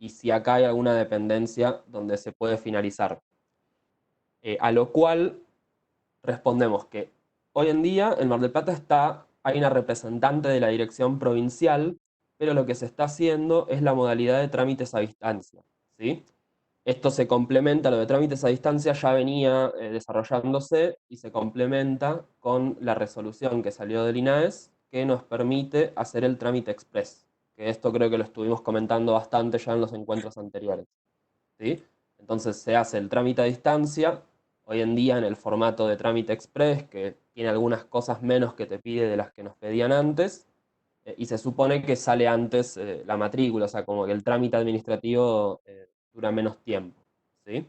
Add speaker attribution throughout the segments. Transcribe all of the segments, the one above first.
Speaker 1: y si acá hay alguna dependencia donde se puede finalizar. A lo cual respondemos que hoy en día en Mar del Plata hay una representante de la dirección provincial, pero lo que se está haciendo es la modalidad de trámites a distancia, ¿sí? Esto se complementa, lo de trámites a distancia ya venía desarrollándose y se complementa con la resolución que salió del INAES que nos permite hacer el trámite express, que esto creo que lo estuvimos comentando bastante ya en los encuentros anteriores, ¿sí? Entonces se hace el trámite a distancia, hoy en día en el formato de trámite express, que tiene algunas cosas menos que te pide de las que nos pedían antes, y se supone que sale antes la matrícula, o sea, como que el trámite administrativo dura menos tiempo, ¿sí?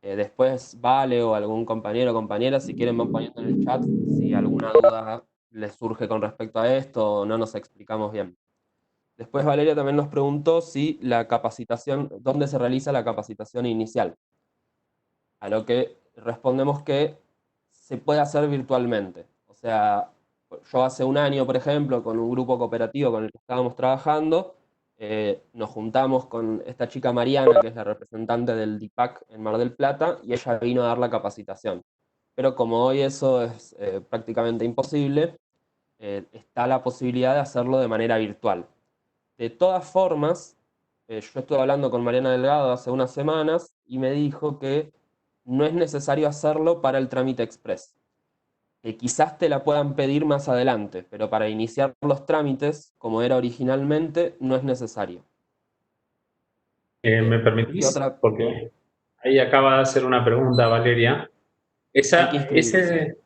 Speaker 1: Después Vale o algún compañero o compañera, si quieren van poniendo en el chat si alguna duda les surge con respecto a esto o no nos explicamos bien. Después Valeria también nos preguntó si la capacitación, dónde se realiza la capacitación inicial. A lo que respondemos que se puede hacer virtualmente. O sea, yo hace un año, por ejemplo, con un grupo cooperativo con el que estábamos trabajando, nos juntamos con esta chica Mariana, que es la representante del DIPAC en Mar del Plata, y ella vino a dar la capacitación. Pero como hoy eso es prácticamente imposible, está la posibilidad de hacerlo de manera virtual. De todas formas, yo estuve hablando con Mariana Delgado hace unas semanas y me dijo que no es necesario hacerlo para el trámite express. Que quizás te la puedan pedir más adelante, pero para iniciar los trámites, como era originalmente, no es necesario.
Speaker 2: ¿Me
Speaker 1: ¿Qué
Speaker 2: permitís?
Speaker 1: otra?
Speaker 2: Porque ahí acaba de hacer una pregunta Valeria.
Speaker 1: Hay que inscribirse.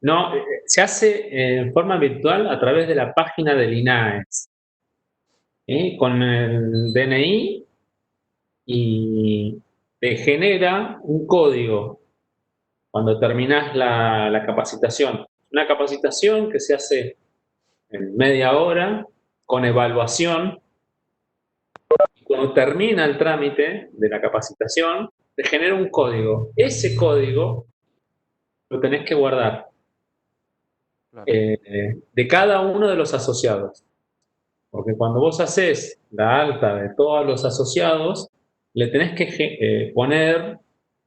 Speaker 2: No, se hace en forma virtual a través de la página del INAES, ¿sí? Con el DNI y te genera un código cuando terminás la capacitación. Una capacitación que se hace en media hora con evaluación. Cuando termina el trámite de la capacitación, te genera un código. Ese código lo tenés que guardar
Speaker 1: Claro,
Speaker 2: de cada uno de los asociados. Porque cuando vos haces la alta de todos los asociados, le tenés que poner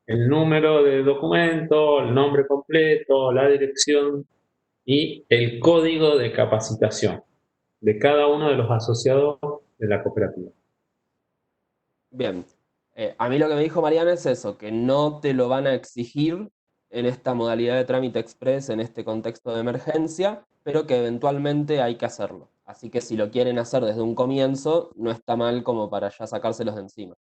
Speaker 2: el número de documento, el nombre completo, la dirección y el código de capacitación de cada uno de los asociados de la cooperativa.
Speaker 1: bien. A mí lo que me dijo Mariana es eso, que no te lo van a exigir en esta modalidad de trámite express, en este contexto de emergencia, pero que eventualmente hay que hacerlo. Así que si lo quieren hacer desde un comienzo, no está mal como para ya sacárselos de encima.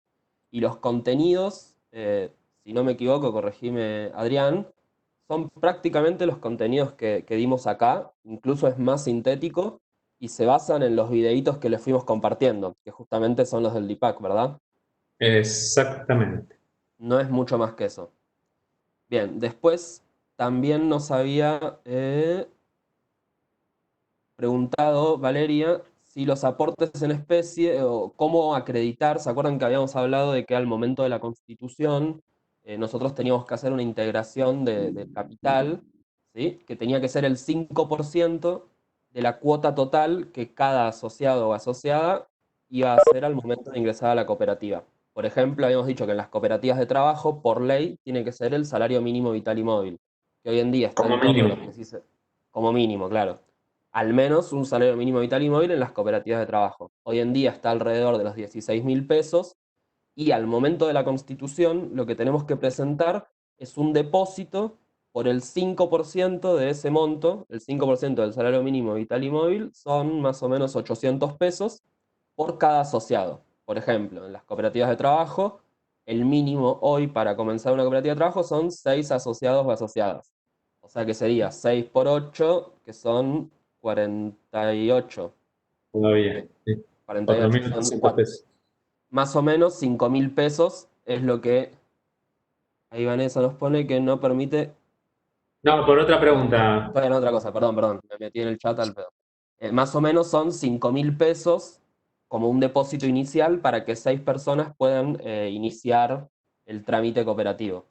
Speaker 1: Y los contenidos, si no me equivoco, corregime Adrián, son prácticamente los contenidos que dimos acá, incluso es más sintético y se basan en los videitos que les fuimos compartiendo, que justamente son los del DIPAC, ¿verdad?
Speaker 2: Exactamente.
Speaker 1: No es mucho más que eso. Bien, después también nos había preguntado Valeria si los aportes en especie o cómo acreditar, ¿se acuerdan que habíamos hablado de que al momento de la constitución nosotros teníamos que hacer una integración del capital, ¿sí? Que tenía que ser el 5% de la cuota total que cada asociado o asociada iba a hacer al momento de ingresar a la cooperativa? Por ejemplo, habíamos dicho que en las cooperativas de trabajo, por ley, tiene que ser el salario mínimo vital y móvil, que hoy en día está
Speaker 2: Como
Speaker 1: en torno a
Speaker 2: mínimo.
Speaker 1: los 16, como mínimo, claro, al menos un salario mínimo vital y móvil en las cooperativas de trabajo. Hoy en día está alrededor de los 16.000 pesos y al momento de la constitución lo que tenemos que presentar es un depósito por el 5% de ese monto. El 5% del salario mínimo vital y móvil son más o menos 800 pesos por cada asociado. Por ejemplo, en las cooperativas de trabajo, el mínimo hoy para comenzar una cooperativa de trabajo son 6 asociados o asociadas. O sea que sería 6 por 8, que son 48.
Speaker 2: Todavía.
Speaker 1: Sí,
Speaker 2: Sí.
Speaker 1: 48. Son
Speaker 2: 4.800 pesos.
Speaker 1: más o menos 5.000 pesos es lo que ahí Vanessa nos pone que no permite.
Speaker 2: No, por otra
Speaker 1: No,
Speaker 2: pregunta.
Speaker 1: estoy en otra cosa, perdón, me metí en el chat al pedo. Más o menos son 5.000 pesos como un depósito inicial para que 6 personas puedan iniciar el trámite cooperativo.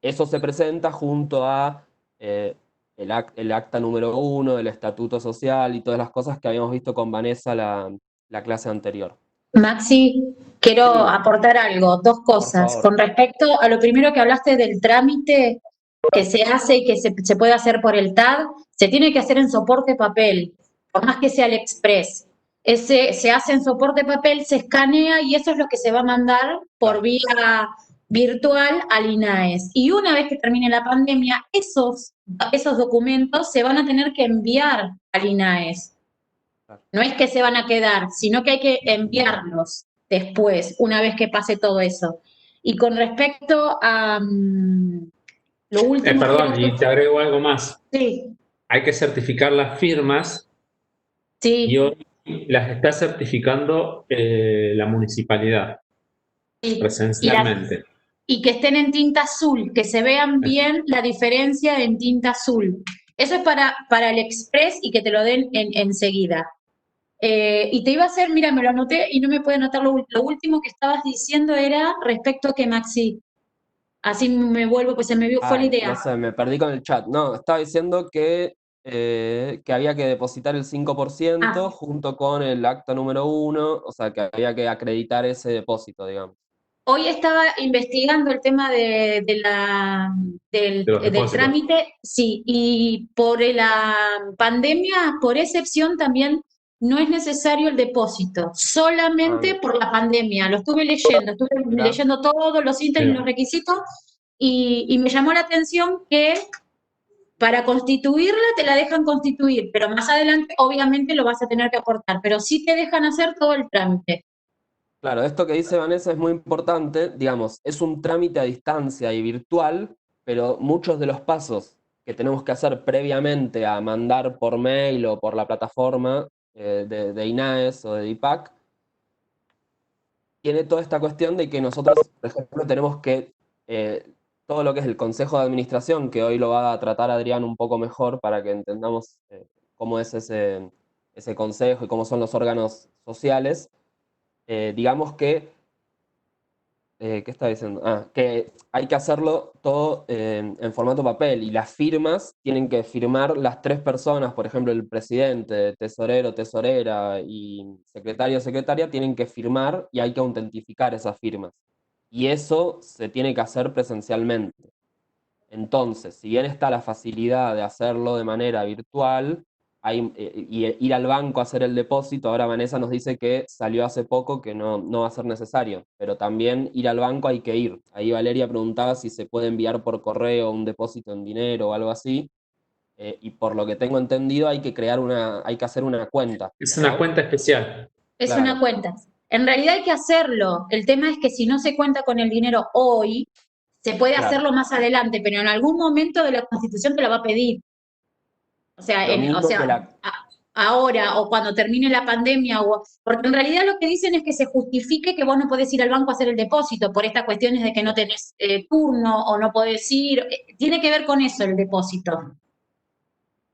Speaker 1: Eso se presenta junto a eh, el acta número 1 del estatuto social y todas las cosas que habíamos visto con Vanessa la clase anterior.
Speaker 3: Maxi, quiero
Speaker 1: Sí,
Speaker 3: aportar algo, dos
Speaker 1: por
Speaker 3: cosas.
Speaker 1: favor.
Speaker 3: Con respecto a lo primero que hablaste del trámite que se hace y que se puede hacer por el TAD, se tiene que hacer en soporte papel, por más que sea el Express. Ese se hace en soporte papel, se escanea y eso es lo que se va a mandar por
Speaker 1: Claro,
Speaker 3: vía virtual al INAES. Y una vez que termine la pandemia, esos documentos se van a tener que enviar al INAES.
Speaker 1: claro.
Speaker 3: No es que se van a quedar, sino que hay que enviarlos después, una vez que pase todo eso. Y con respecto a lo último que
Speaker 2: Perdón, y te agrego algo más.
Speaker 3: sí,
Speaker 2: Hay que certificar las firmas y
Speaker 3: sí,
Speaker 2: hoy las está certificando la municipalidad
Speaker 3: sí.
Speaker 2: presencialmente.
Speaker 3: Y que estén en tinta azul, que se vean bien la diferencia en tinta azul. Eso es para el Express y que te lo den enseguida. Y te iba a hacer, mira, me lo anoté y no me puede anotar lo último que estabas diciendo era respecto a que Maxi, así me vuelvo, pues se me fue la
Speaker 1: Ay,
Speaker 3: idea.
Speaker 1: no sé, me perdí con el chat. No, estaba diciendo que había que depositar el 5%
Speaker 3: Ah,
Speaker 1: junto con el acta número 1, o sea, que había que acreditar ese depósito, digamos.
Speaker 3: hoy estaba investigando el tema
Speaker 2: De los
Speaker 3: del
Speaker 2: depósitos.
Speaker 3: trámite, sí, y por la pandemia, por excepción, también no es necesario el depósito,
Speaker 1: Ah,
Speaker 3: solamente por la pandemia. Lo estuve
Speaker 1: mirá,
Speaker 3: leyendo todos los ítems y los
Speaker 2: Mira,
Speaker 3: requisitos, y me llamó la atención que para constituirla te la dejan constituir, pero más adelante obviamente lo vas a tener que aportar, pero sí te dejan hacer todo el trámite.
Speaker 1: claro, esto que dice Vanessa es muy importante, digamos, es un trámite a distancia y virtual, pero muchos de los pasos que tenemos que hacer previamente a mandar por mail o por la plataforma de INAES o de DIPAC, tiene toda esta cuestión de que nosotros, por ejemplo, tenemos que, todo lo que es el Consejo de Administración, que hoy lo va a tratar Adrián un poco mejor para que entendamos cómo es ese consejo y cómo son los órganos sociales, digamos que, ¿qué estaba diciendo? Ah, que hay que hacerlo todo en formato papel y las firmas tienen que firmar las tres personas, por ejemplo, el presidente, tesorero, tesorera y secretario, secretaria, tienen que firmar y hay que autentificar esas firmas. Y eso se tiene que hacer presencialmente. Entonces, si bien está la facilidad de hacerlo de manera virtual y ir al banco a hacer el depósito, ahora Vanessa nos dice que salió hace poco que no va a ser necesario, pero también ir al banco hay que ir. Ahí Valeria preguntaba si se puede enviar por correo un depósito en dinero o algo así, y por lo que tengo entendido hay que hacer una cuenta,
Speaker 2: es una
Speaker 1: ¿no?
Speaker 2: cuenta especial.
Speaker 3: Es una
Speaker 1: Claro,
Speaker 3: cuenta. En realidad hay que hacerlo. El tema es que si no se cuenta con el dinero hoy, se puede
Speaker 1: claro.
Speaker 3: hacerlo más adelante, pero en algún momento de la Constitución te lo va a pedir. O sea,
Speaker 1: Lo mismo que
Speaker 3: ahora o cuando termine la pandemia, porque en realidad lo que dicen es que se justifique que vos no podés ir al banco a hacer el depósito por estas cuestiones de que no tenés turno o no podés ir. Tiene que ver con eso el depósito.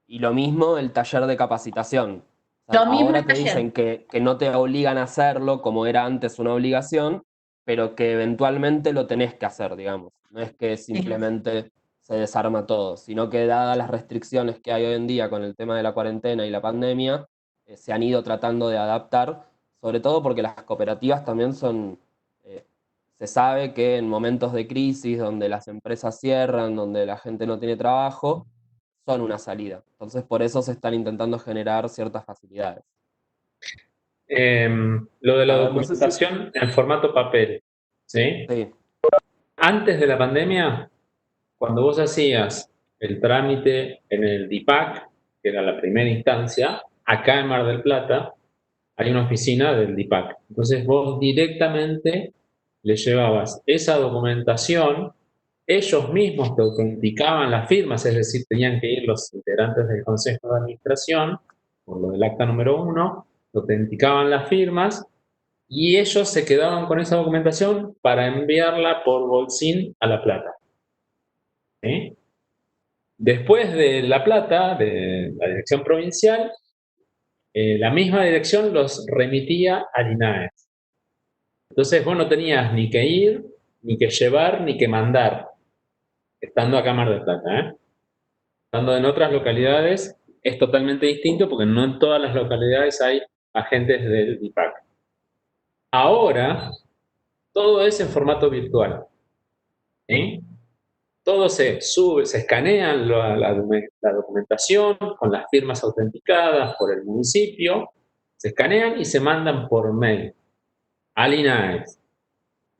Speaker 1: Y lo mismo el taller de capacitación. O sea,
Speaker 3: Lo mismo
Speaker 1: ahora
Speaker 3: el
Speaker 1: te
Speaker 3: taller.
Speaker 1: dicen que no te obligan a hacerlo como era antes una obligación, pero que eventualmente lo tenés que hacer, digamos. No es que
Speaker 3: Sí.
Speaker 1: simplemente se desarma todo, sino que dadas las restricciones que hay hoy en día con el tema de la cuarentena y la pandemia, se han ido tratando de adaptar, sobre todo porque las cooperativas también se sabe que en momentos de crisis, donde las empresas cierran, donde la gente no tiene trabajo, son una salida. Entonces, por eso se están intentando generar ciertas facilidades.
Speaker 2: Lo de la
Speaker 1: A ver, no sé si...
Speaker 2: documentación en formato papel, ¿sí?
Speaker 1: Sí,
Speaker 2: Antes de la pandemia, cuando vos hacías el trámite en el DIPAC, que era la primera instancia, acá en Mar del Plata hay una oficina del DIPAC. Entonces vos directamente le llevabas esa documentación, ellos mismos te autenticaban las firmas, es decir, tenían que ir los integrantes del Consejo de Administración, por lo del acta número 1, autenticaban las firmas y ellos se quedaban con esa documentación para enviarla por Bolsín a La Plata. ¿Sí? Después de La Plata, de la dirección provincial, la misma dirección los remitía al INAES. Entonces vos no tenías ni que ir, ni que llevar, ni que mandar, estando acá en Mar del Plata. Estando en otras localidades es totalmente distinto porque no en todas las localidades hay agentes del IPAC. Ahora, todo es en formato virtual. ¿Sí? Todo se sube, se escanea la documentación con las firmas autenticadas por el municipio, se escanean y se mandan por mail al INAES.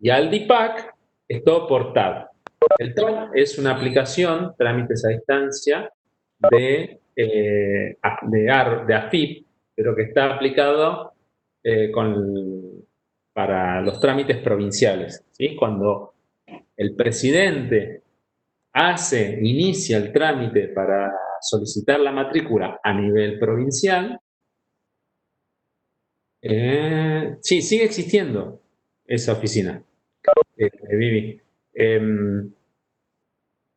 Speaker 2: Y al DIPAC es todo por TAB. El TAB es una aplicación, trámites a distancia, de AFIP, pero que está aplicado para los trámites provinciales. ¿Sí? Cuando el presidente inicia el trámite para solicitar la matrícula a nivel provincial, sí, sigue existiendo esa oficina, Vivi.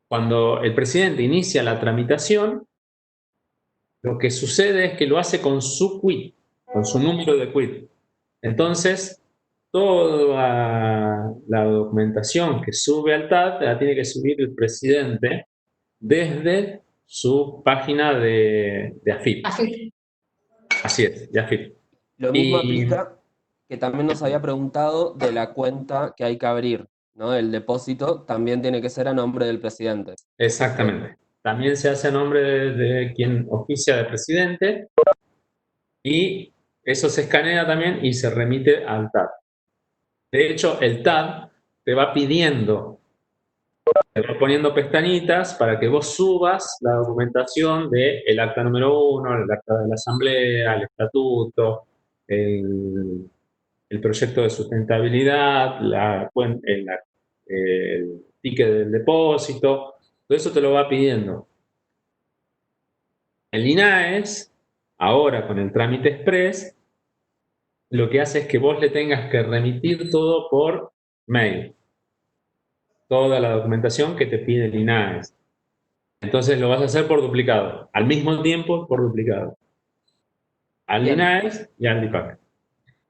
Speaker 2: Cuando el presidente inicia la tramitación, lo que sucede es que lo hace con su quit, con su número de quit. Entonces, toda la documentación que sube al TAT la tiene que subir el presidente desde su página de AFIP. Así es, de AFIP.
Speaker 1: Lo mismo aplica que también nos había preguntado de la cuenta que hay que abrir, ¿no? El depósito también tiene que ser a nombre del presidente.
Speaker 2: Exactamente. También se hace a nombre de quien oficia de presidente y eso se escanea también y se remite al TAD. De hecho, el TAD te va pidiendo, te va poniendo pestañitas para que vos subas la documentación del acta número 1, el acta de la asamblea, el estatuto, el proyecto de sustentabilidad, el ticket del depósito, todo eso te lo va pidiendo. El INAES, ahora con el trámite express, lo que hace es que vos le tengas que remitir todo por mail, toda la documentación que te pide el INAES. Entonces lo vas a hacer por duplicado, al mismo tiempo por duplicado. Al
Speaker 1: Bien.
Speaker 2: INAES y al DIPAC.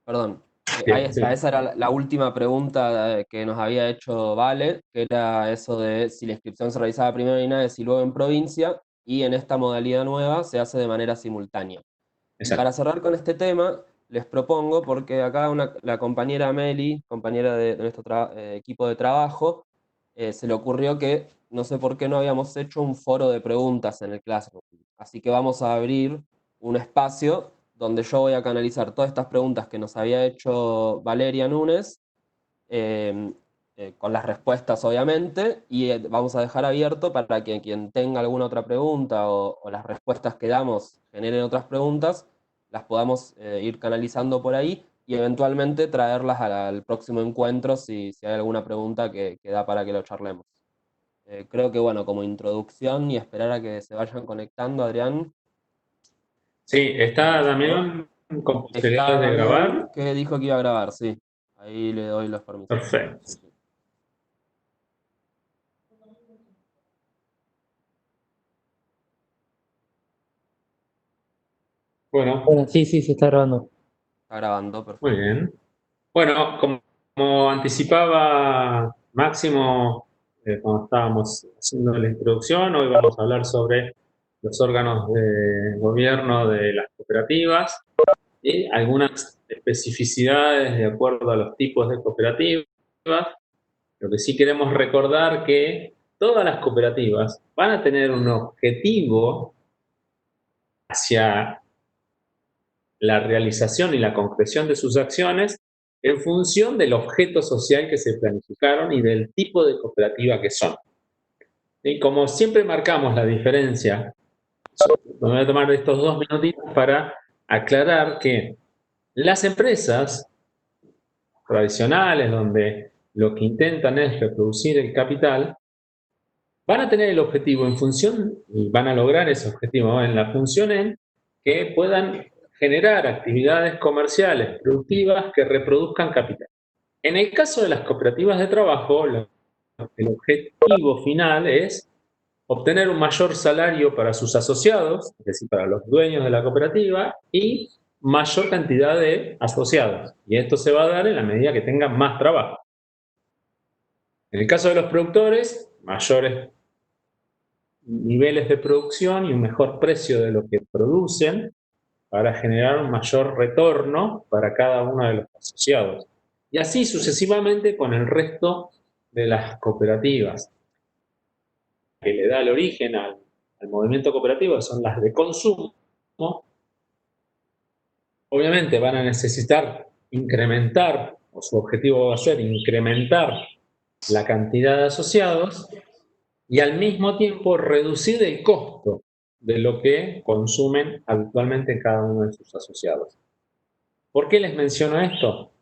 Speaker 1: Perdón.
Speaker 2: Bien,
Speaker 1: Ahí está,
Speaker 2: sí.
Speaker 1: esa era la última pregunta que nos había hecho Vale, que era eso de si la inscripción se realizaba primero en INAES y luego en provincia, y en esta modalidad nueva se hace de manera simultánea. Y para cerrar con este tema, les propongo, porque acá la compañera Meli, compañera de nuestro equipo de trabajo, se le ocurrió que no sé por qué no habíamos hecho un foro de preguntas en el Classroom. Así que vamos a abrir un espacio donde yo voy a canalizar todas estas preguntas que nos había hecho Valeria Núñez, eh, con las respuestas obviamente, y vamos a dejar abierto para que quien tenga alguna otra pregunta o las respuestas que damos generen otras preguntas, las podamos ir canalizando por ahí y eventualmente traerlas al próximo encuentro si hay alguna pregunta que da para que lo charlemos. Creo que bueno, como introducción y esperar a que se vayan conectando, Adrián.
Speaker 2: Sí, está Damián con posibilidades de grabar.
Speaker 1: Que dijo que iba a grabar, sí. Ahí le doy los permisos.
Speaker 2: Perfecto. Bueno,
Speaker 4: Sí, se está grabando.
Speaker 1: Está grabando, perfecto.
Speaker 2: Muy bien. Bueno, como anticipaba Máximo cuando estábamos haciendo la introducción, hoy vamos a hablar sobre los órganos de gobierno de las cooperativas y algunas especificidades de acuerdo a los tipos de cooperativas. Lo que sí queremos recordar que todas las cooperativas van a tener un objetivo hacia la realización y la concreción de sus acciones en función del objeto social que se planificaron y del tipo de cooperativa que son. Y como siempre marcamos la diferencia, me voy a tomar estos 2 minutitos para aclarar que las empresas tradicionales, donde lo que intentan es reproducir el capital, van a tener el objetivo en función, y van a lograr ese objetivo en la función en que puedan generar actividades comerciales productivas que reproduzcan capital. En el caso de las cooperativas de trabajo, el objetivo final es obtener un mayor salario para sus asociados, es decir, para los dueños de la cooperativa, y mayor cantidad de asociados. Y esto se va a dar en la medida que tengan más trabajo. En el caso de los productores, mayores niveles de producción y un mejor precio de lo que producen para generar un mayor retorno para cada uno de los asociados. Y así sucesivamente con el resto de las cooperativas. Que le da el origen al movimiento cooperativo son las de consumo. Obviamente van a necesitar incrementar, o su objetivo va a ser incrementar la cantidad de asociados y al mismo tiempo reducir el costo de lo que consumen habitualmente cada uno de sus asociados. ¿Por qué les menciono esto?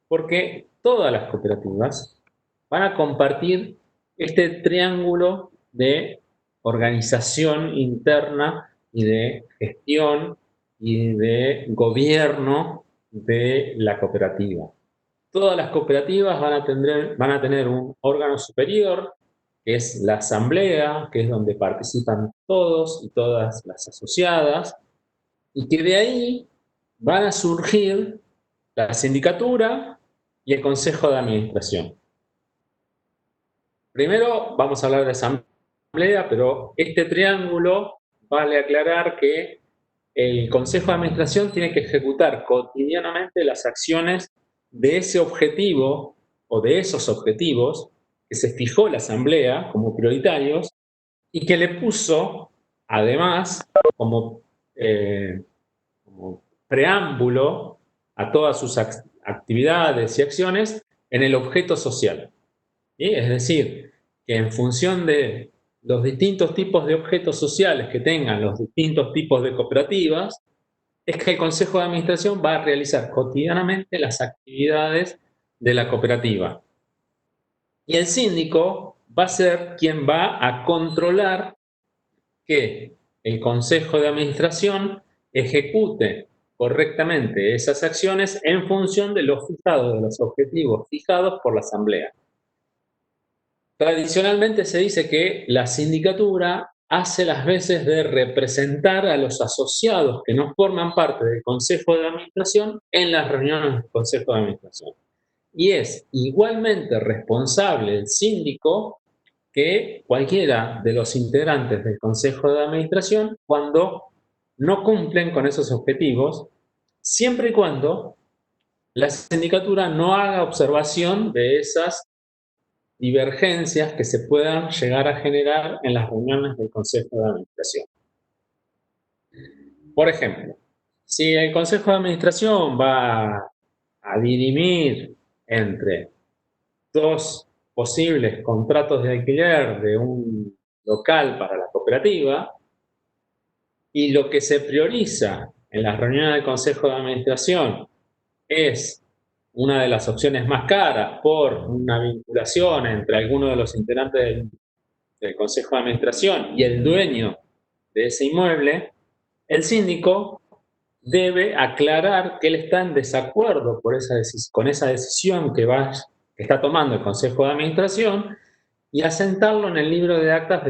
Speaker 2: Porque todas las cooperativas van a compartir este triángulo de organización interna y de gestión y de gobierno de la cooperativa. Todas las cooperativas van a tener un órgano superior, que es la asamblea, que es donde participan todos y todas las asociadas, y que de ahí van a surgir la sindicatura y el consejo de administración. Primero vamos a hablar de asamblea, pero este triángulo vale aclarar que el consejo de administración tiene que ejecutar cotidianamente las acciones de ese objetivo o de esos objetivos que se fijó la asamblea como prioritarios y que le puso además como preámbulo a todas sus actividades y acciones en el objeto social. ¿Sí? Es decir, que en función de los distintos tipos de objetos sociales que tengan los distintos tipos de cooperativas, es que el Consejo de Administración va a realizar cotidianamente las actividades de la cooperativa. Y el síndico va a ser quien va a controlar que el Consejo de Administración ejecute correctamente esas acciones en función de los fijados, de los objetivos fijados por la Asamblea. Tradicionalmente se dice que la sindicatura hace las veces de representar a los asociados que no forman parte del Consejo de Administración en las reuniones del Consejo de Administración. Y es igualmente responsable el síndico que cualquiera de los integrantes del Consejo de Administración cuando no cumplen con esos objetivos, siempre y cuando la sindicatura no haga observación de esas divergencias que se puedan llegar a generar en las reuniones del Consejo de Administración. Por ejemplo, si el Consejo de Administración va a dirimir entre dos posibles contratos de alquiler de un local para la cooperativa y lo que se prioriza en las reuniones del Consejo de Administración es una de las opciones más caras por una vinculación entre alguno de los integrantes del Consejo de Administración y el dueño de ese inmueble, el síndico debe aclarar que él está en desacuerdo con esa decisión que está tomando el Consejo de Administración y asentarlo en el libro de actas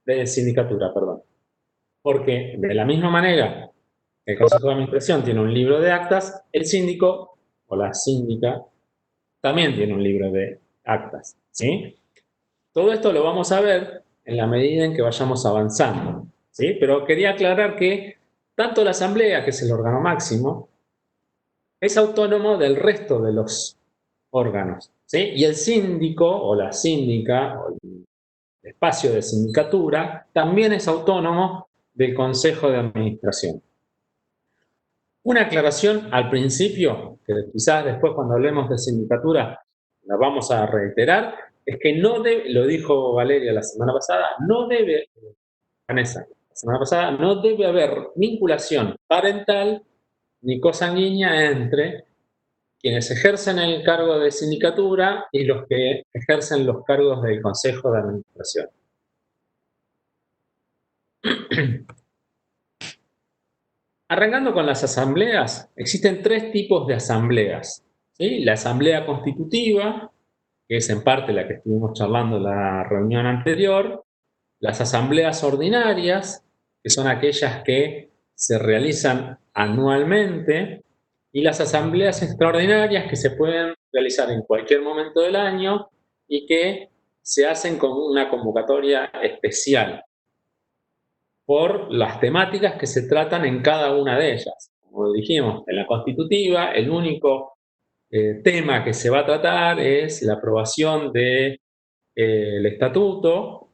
Speaker 2: de sindicatura. Porque de la misma manera que el Consejo de Administración tiene un libro de actas, el síndico o la síndica también tiene un libro de actas, ¿sí? Todo esto lo vamos a ver en la medida en que vayamos avanzando, ¿sí? Pero quería aclarar que tanto la asamblea, que es el órgano máximo, es autónomo del resto de los órganos, ¿sí? Y el síndico o la síndica o el espacio de sindicatura también es autónomo del Consejo de Administración. Una aclaración al principio, que quizás después cuando hablemos de sindicatura la vamos a reiterar, es que no debe, lo dijo Valeria la semana pasada, Vanessa, la semana pasada, no debe haber vinculación parental ni cosanguínea entre quienes ejercen el cargo de sindicatura y los que ejercen los cargos del Consejo de Administración. Arrancando con las asambleas, existen tres tipos de asambleas, ¿sí? La asamblea constitutiva, que es en parte la que estuvimos charlando en la reunión anterior, las asambleas ordinarias, que son aquellas que se realizan anualmente, y las asambleas extraordinarias que se pueden realizar en cualquier momento del año y que se hacen con una convocatoria especial por las temáticas que se tratan en cada una de ellas. Como dijimos, en la constitutiva, el único tema que se va a tratar es la aprobación del estatuto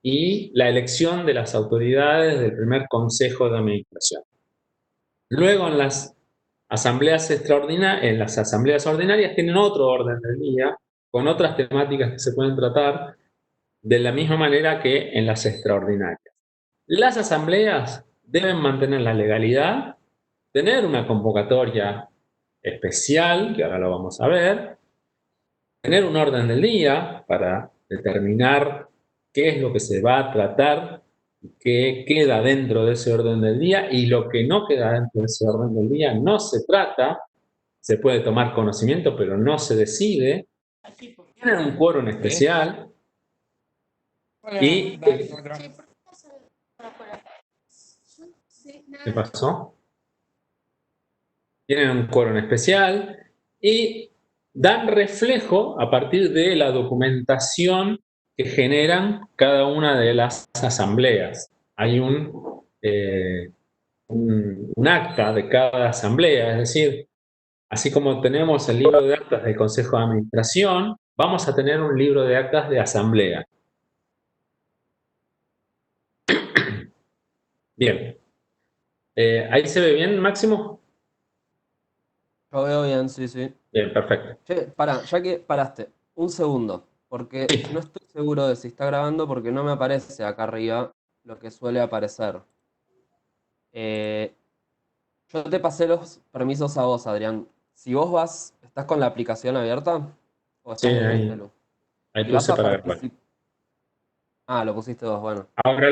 Speaker 2: y la elección de las autoridades del primer consejo de administración. Luego en las asambleas ordinarias tienen otro orden del día, con otras temáticas que se pueden tratar de la misma manera que en las extraordinarias. Las asambleas deben mantener la legalidad, tener una convocatoria especial, que ahora lo vamos a ver, tener un orden del día para determinar qué es lo que se va a tratar, qué queda dentro de ese orden del día, y lo que no queda dentro de ese orden del día no se trata, se puede tomar conocimiento, pero no se decide. Tienen un quórum especial y... ¿Qué pasó? Tienen un quórum especial y dan reflejo a partir de la documentación que generan cada una de las asambleas. Hay un acta de cada asamblea, es decir, así como tenemos el libro de actas del Consejo de Administración, vamos a tener un libro de actas de asamblea. Bien. ¿Ahí se ve bien, Máximo?
Speaker 1: Lo veo bien, sí, sí.
Speaker 2: Bien, perfecto.
Speaker 1: Che, ya que paraste, un segundo, porque no estoy seguro de si está grabando porque no me aparece acá arriba lo que suele aparecer. Yo te pasé los permisos a vos, Adrián. Si vos ¿estás con la aplicación abierta? ¿O
Speaker 2: Sí,
Speaker 1: estás desde el
Speaker 2: ahí
Speaker 1: celu?
Speaker 2: ahí
Speaker 1: Si vas
Speaker 2: puse
Speaker 1: a
Speaker 2: para grabar.
Speaker 1: Ah, lo pusiste vos, bueno.
Speaker 2: Ahora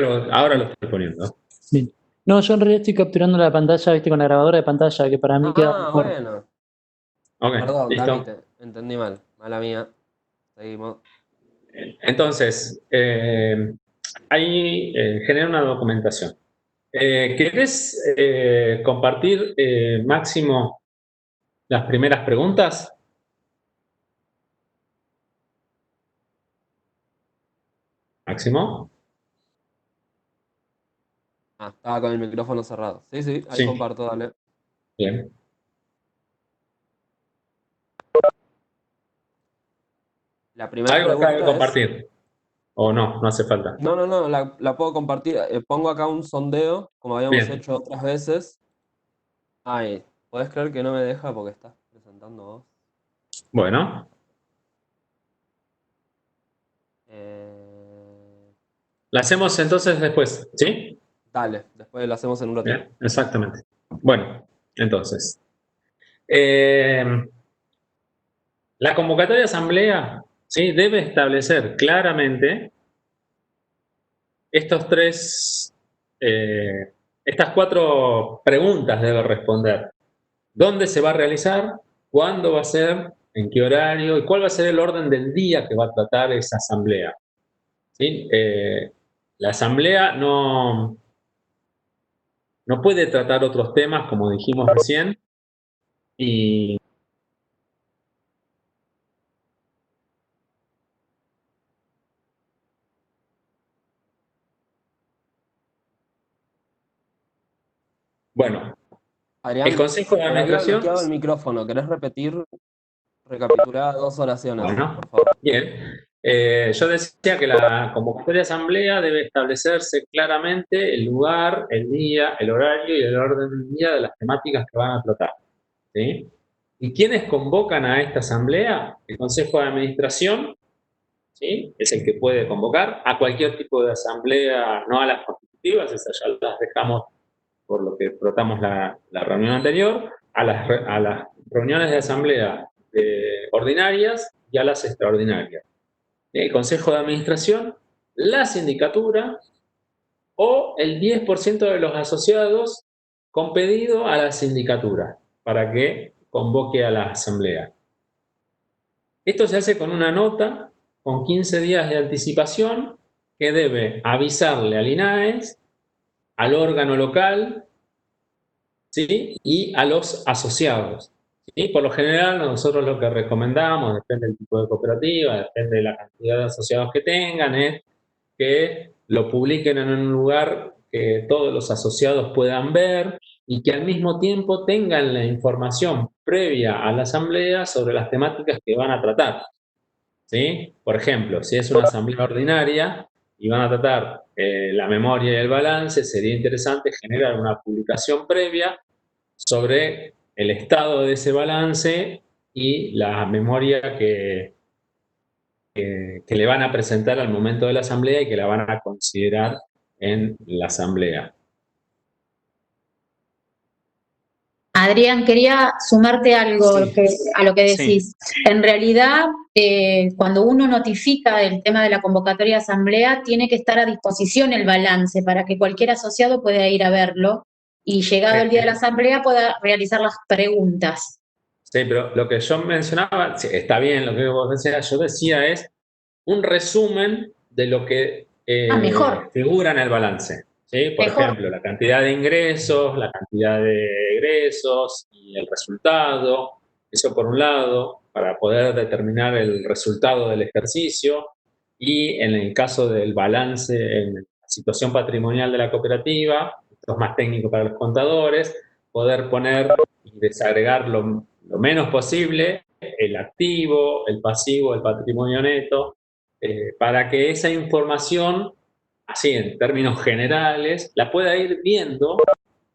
Speaker 2: lo estoy poniendo.
Speaker 4: Bien. No, yo en realidad estoy capturando la pantalla, viste, con la grabadora de pantalla, que para mí queda mejor.
Speaker 1: Bueno.
Speaker 2: Ok,
Speaker 1: Perdón,
Speaker 2: listo.
Speaker 1: Dami, entendí mal. Mala mía. Seguimos.
Speaker 2: Entonces, ahí genera una documentación. ¿Querés compartir, Máximo, las primeras preguntas? Máximo.
Speaker 1: Estaba con el micrófono cerrado. Sí, sí, ahí
Speaker 2: Sí.
Speaker 1: comparto, dale.
Speaker 2: Bien.
Speaker 1: La primera
Speaker 2: ¿Algo acá de
Speaker 1: pregunta es...
Speaker 2: compartir? ¿O no hace falta?
Speaker 1: No, la puedo compartir. Pongo acá un sondeo, como habíamos
Speaker 2: Bien.
Speaker 1: hecho otras veces. Ay, ¿podés creer que no me deja porque estás presentando vos?
Speaker 2: Bueno. La hacemos entonces después, ¿sí?
Speaker 1: Dale, después lo hacemos en un ratito.
Speaker 2: Bien, exactamente. Bueno, entonces. La convocatoria de asamblea, ¿sí?, debe establecer claramente estas 4 preguntas debe responder. ¿Dónde se va a realizar? ¿Cuándo va a ser? ¿En qué horario? ¿Y cuál va a ser el orden del día que va a tratar esa asamblea? ¿Sí? La asamblea no puede tratar otros temas, como dijimos recién, y bueno,
Speaker 1: Adrián,
Speaker 2: el Consejo de
Speaker 1: se me había
Speaker 2: Administración...
Speaker 1: bloqueado el micrófono. ¿Querés recapitular 2 oraciones,
Speaker 2: Bueno,
Speaker 1: por favor?
Speaker 2: bien. Yo decía que la convocatoria de asamblea debe establecerse claramente el lugar, el día, el horario y el orden del día de las temáticas que van a tratar, ¿sí? ¿Y quiénes convocan a esta asamblea? El Consejo de Administración, ¿sí?, es el que puede convocar a cualquier tipo de asamblea, no a las constitutivas, esas ya las dejamos por lo que tratamos la reunión anterior, a las reuniones de asamblea ordinarias y a las extraordinarias. El Consejo de Administración, la sindicatura o el 10% de los asociados con pedido a la sindicatura para que convoque a la asamblea. Esto se hace con una nota con 15 días de anticipación que debe avisarle al INAES, al órgano local, ¿sí?, y a los asociados. ¿Sí? Por lo general, nosotros lo que recomendamos, depende del tipo de cooperativa, depende de la cantidad de asociados que tengan, es que lo publiquen en un lugar que todos los asociados puedan ver, y que al mismo tiempo tengan la información previa a la asamblea sobre las temáticas que van a tratar. ¿Sí? Por ejemplo, si es una asamblea ordinaria y van a tratar la memoria y el balance, sería interesante generar una publicación previa sobre el estado de ese balance y la memoria que le van a presentar al momento de la asamblea y que la van a considerar en la asamblea.
Speaker 3: Adrián, quería sumarte algo a lo que decís.
Speaker 2: Sí.
Speaker 3: En realidad, cuando uno notifica el tema de la convocatoria de asamblea, tiene que estar a disposición el balance para que cualquier asociado pueda ir a verlo y llegado el día de la asamblea pueda realizar las preguntas.
Speaker 2: Sí, pero lo que yo mencionaba, sí, está bien lo que vos decías, yo decía es un resumen de lo que
Speaker 3: Mejor.
Speaker 2: figura en el balance. ¿Sí? Por
Speaker 3: Mejor.
Speaker 2: ejemplo, la cantidad de ingresos, la cantidad de egresos y el resultado. Eso por un lado, para poder determinar el resultado del ejercicio. Y en el caso del balance, en la situación patrimonial de la cooperativa, esto es más técnico para los contadores, poder poner y desagregar lo menos posible el activo, el pasivo, el patrimonio neto, para que esa información, así en términos generales, la pueda ir viendo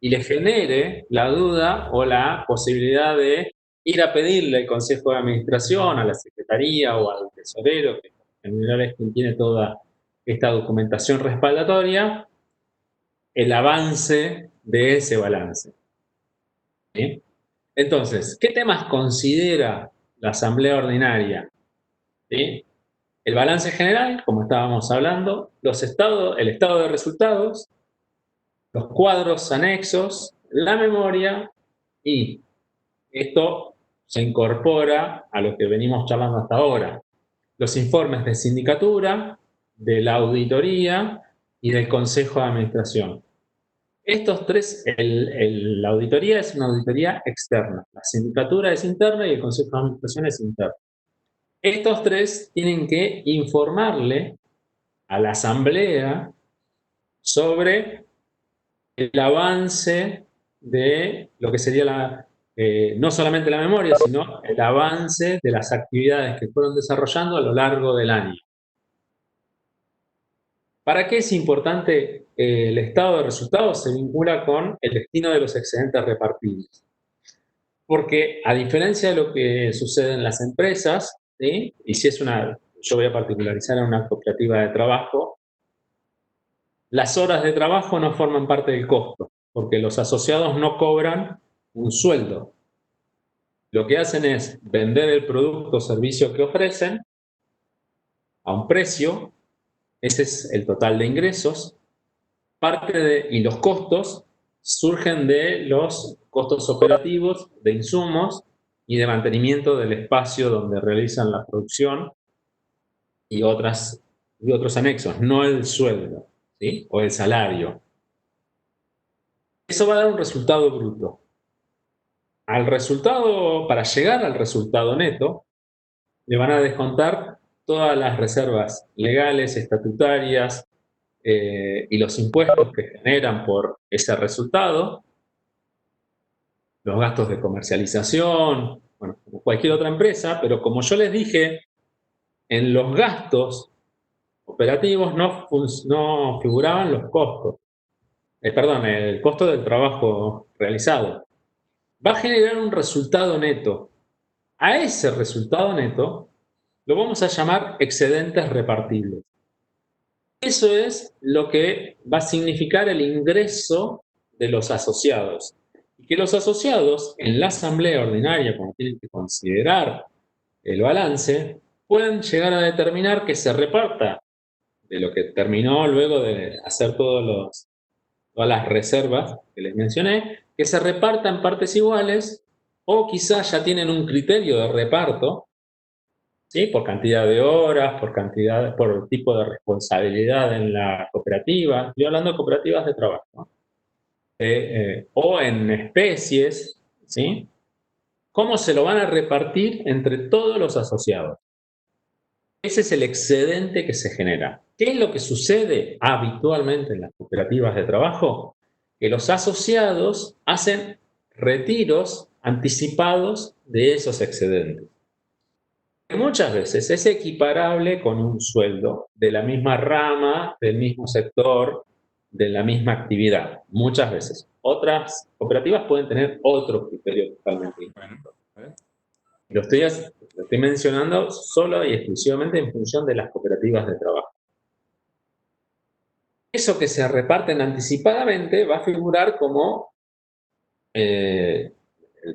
Speaker 2: y le genere la duda o la posibilidad de ir a pedirle al Consejo de Administración, a la Secretaría o al tesorero, que en general es quien tiene toda esta documentación respaldatoria, el avance de ese balance. ¿Sí? Entonces, ¿qué temas considera la Asamblea Ordinaria? ¿Sí? El balance general, como estábamos hablando, el estado de resultados, los cuadros anexos, la memoria, y esto se incorpora a lo que venimos charlando hasta ahora. Los informes de sindicatura, de la auditoría y del Consejo de Administración. Estos tres, la auditoría es una auditoría externa, la sindicatura es interna y el Consejo de Administración es interno. Estos tres tienen que informarle a la asamblea sobre el avance de lo que sería no solamente la memoria, sino el avance de las actividades que fueron desarrollando a lo largo del año. ¿Para qué es importante el estado de resultados? Se vincula con el destino de los excedentes repartidos. Porque a diferencia de lo que sucede en las empresas, ¿sí? Y si es yo voy a particularizar en una cooperativa de trabajo, las horas de trabajo no forman parte del costo, porque los asociados no cobran un sueldo. Lo que hacen es vender el producto o servicio que ofrecen a un precio, ese es el total de ingresos, y los costos surgen de los costos operativos, de insumos y de mantenimiento del espacio donde realizan la producción y otros anexos, no el sueldo, ¿sí? O el salario. Eso va a dar un resultado bruto. Para llegar al resultado neto, le van a descontar todas las reservas legales, estatutarias y los impuestos que generan por ese resultado, los gastos de comercialización, bueno, como cualquier otra empresa, pero como yo les dije, en los gastos operativos no figuraban los costos. El costo del trabajo realizado. Va a generar un resultado neto. A ese resultado neto lo vamos a llamar excedentes repartibles. Eso es lo que va a significar el ingreso de los asociados. Y que los asociados en la asamblea ordinaria, cuando tienen que considerar el balance, pueden llegar a determinar que se reparta de lo que terminó luego de hacer todas las reservas que les mencioné, que se reparta en partes iguales, o quizás ya tienen un criterio de reparto, ¿sí? Por cantidad de horas, por tipo de responsabilidad en la cooperativa. Estoy hablando de cooperativas de trabajo, ¿no? O en especies, ¿sí? ¿Cómo se lo van a repartir entre todos los asociados? Ese es el excedente que se genera. ¿Qué es lo que sucede habitualmente en las cooperativas de trabajo? que los asociados hacen retiros anticipados de esos excedentes. Muchas veces es equiparable con un sueldo de la misma rama, del mismo sector, de la misma actividad. Muchas veces. Otras cooperativas pueden tener otro criterio totalmente distinto. Lo estoy mencionando solo y exclusivamente en función de las cooperativas de trabajo. Eso que se reparten anticipadamente va a figurar como el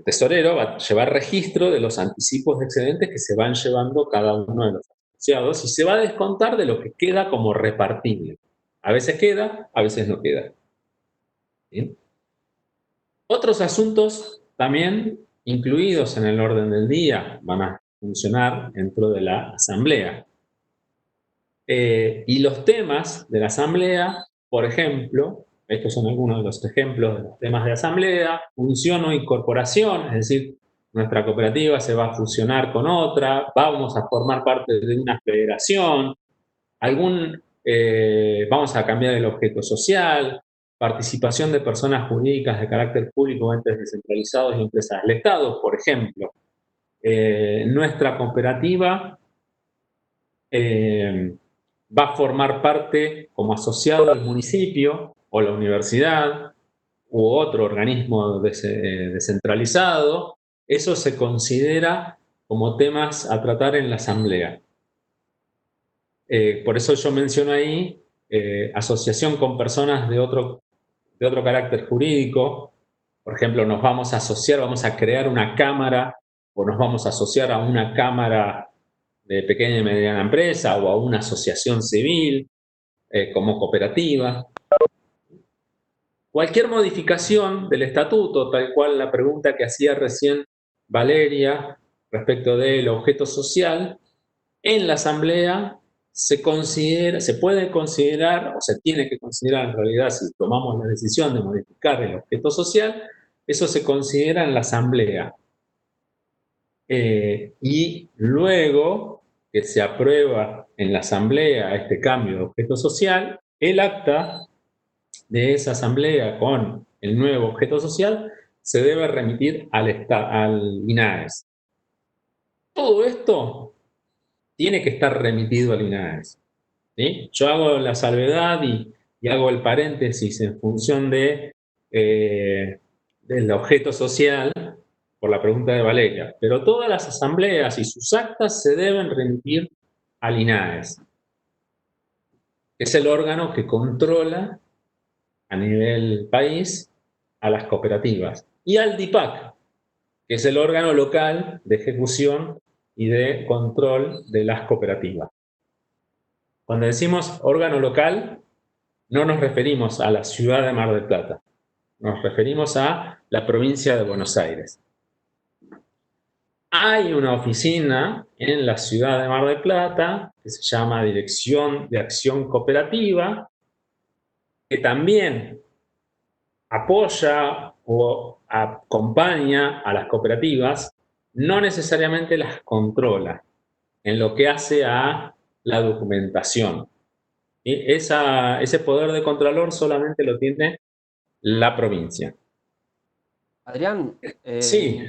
Speaker 2: tesorero va a llevar registro de los anticipos de excedentes que se van llevando cada uno de los asociados y se va a descontar de lo que queda como repartible. A veces queda, a veces no queda. ¿Bien? Otros asuntos también incluidos en el orden del día van a funcionar dentro de la asamblea. Y los temas de la asamblea, por ejemplo, estos son algunos de los ejemplos de los temas de asamblea: función o incorporación, es decir, nuestra cooperativa se va a fusionar con otra, vamos a formar parte de una federación, vamos a cambiar el objeto social, participación de personas jurídicas de carácter público, entes descentralizados y empresas del Estado, por ejemplo. Nuestra cooperativa va a formar parte como asociado al municipio o la universidad u otro organismo descentralizado. Eso se considera como temas a tratar en la asamblea. Por eso yo menciono ahí asociación con personas de otro carácter jurídico. Por ejemplo, nos vamos a asociar, vamos a crear una cámara o nos vamos a asociar a una cámara de pequeña y mediana empresa o a una asociación civil como cooperativa. Cualquier modificación del estatuto, tal cual la pregunta que hacía recién Valeria respecto del objeto social, en la asamblea se puede considerar, o se tiene que considerar en realidad, si tomamos la decisión de modificar el objeto social, eso se considera en la asamblea. Y luego que se aprueba en la asamblea este cambio de objeto social, el acta de esa asamblea con el nuevo objeto social se debe remitir al INAES. Todo esto tiene que estar remitido al INAES. ¿Sí? Yo hago la salvedad y hago el paréntesis en función del objeto social por la pregunta de Valeria, pero todas las asambleas y sus actas se deben remitir al INAES, que es el órgano que controla a nivel país a las cooperativas, y al DIPAC, que es el órgano local de ejecución y de control de las cooperativas. Cuando decimos órgano local, no nos referimos a la ciudad de Mar del Plata, nos referimos a la provincia de Buenos Aires. Hay una oficina en la ciudad de Mar del Plata que se llama Dirección de Acción Cooperativa, que también apoya o acompaña a las cooperativas, no necesariamente las controla en lo que hace a la documentación. Y ese poder de contralor solamente lo tiene la provincia.
Speaker 1: Adrián,
Speaker 2: Sí.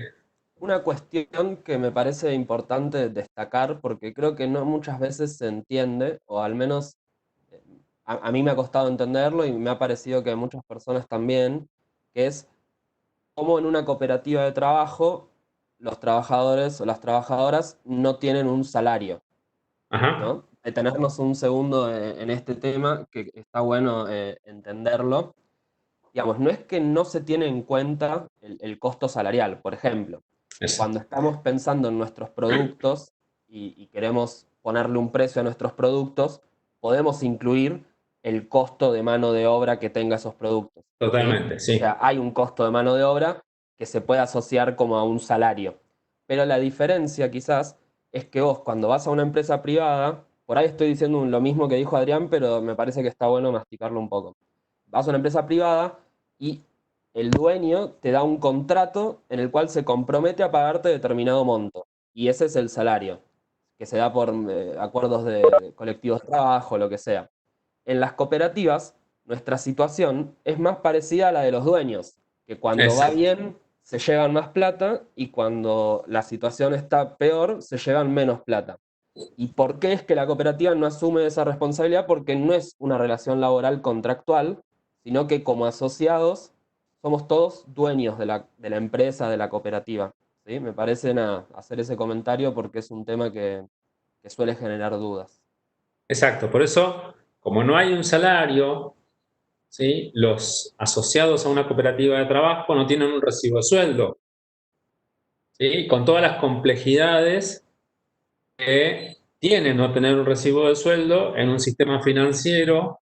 Speaker 1: una cuestión que me parece importante destacar, porque creo que no muchas veces se entiende, o al menos a mí me ha costado entenderlo y me ha parecido que a muchas personas también, que es cómo en una cooperativa de trabajo los trabajadores o las trabajadoras no tienen un salario,
Speaker 2: Ajá.
Speaker 1: ¿no? Detenernos un segundo en este tema, que está bueno entenderlo. Digamos, no es que no se tiene en cuenta el costo salarial. Por ejemplo, cuando estamos pensando en nuestros productos y queremos ponerle un precio a nuestros productos, podemos incluir el costo de mano de obra que tenga esos productos.
Speaker 2: Totalmente, sí.
Speaker 1: O sea, hay un costo de mano de obra que se puede asociar como a un salario. Pero la diferencia quizás es que vos cuando vas a una empresa privada, por ahí estoy diciendo lo mismo que dijo Adrián, pero me parece que está bueno masticarlo un poco. Vas a una empresa privada y el dueño te da un contrato en el cual se compromete a pagarte determinado monto. Y ese es el salario, que se da por acuerdos de colectivos de trabajo, lo que sea. En las cooperativas, nuestra situación es más parecida a la de los dueños, que cuando va
Speaker 2: Exacto.
Speaker 1: bien se llevan más plata y cuando la situación está peor se llevan menos plata. ¿Y por qué es que la cooperativa no asume esa responsabilidad? Porque no es una relación laboral contractual, sino que como asociados somos todos dueños de la empresa, de la cooperativa. ¿Sí? Me parece hacer ese comentario porque es un tema que suele generar dudas.
Speaker 2: Exacto. Por eso, como no hay un salario, ¿sí? Los asociados a una cooperativa de trabajo no tienen un recibo de sueldo, ¿sí? Con todas las complejidades que tiene no tener un recibo de sueldo en un sistema financiero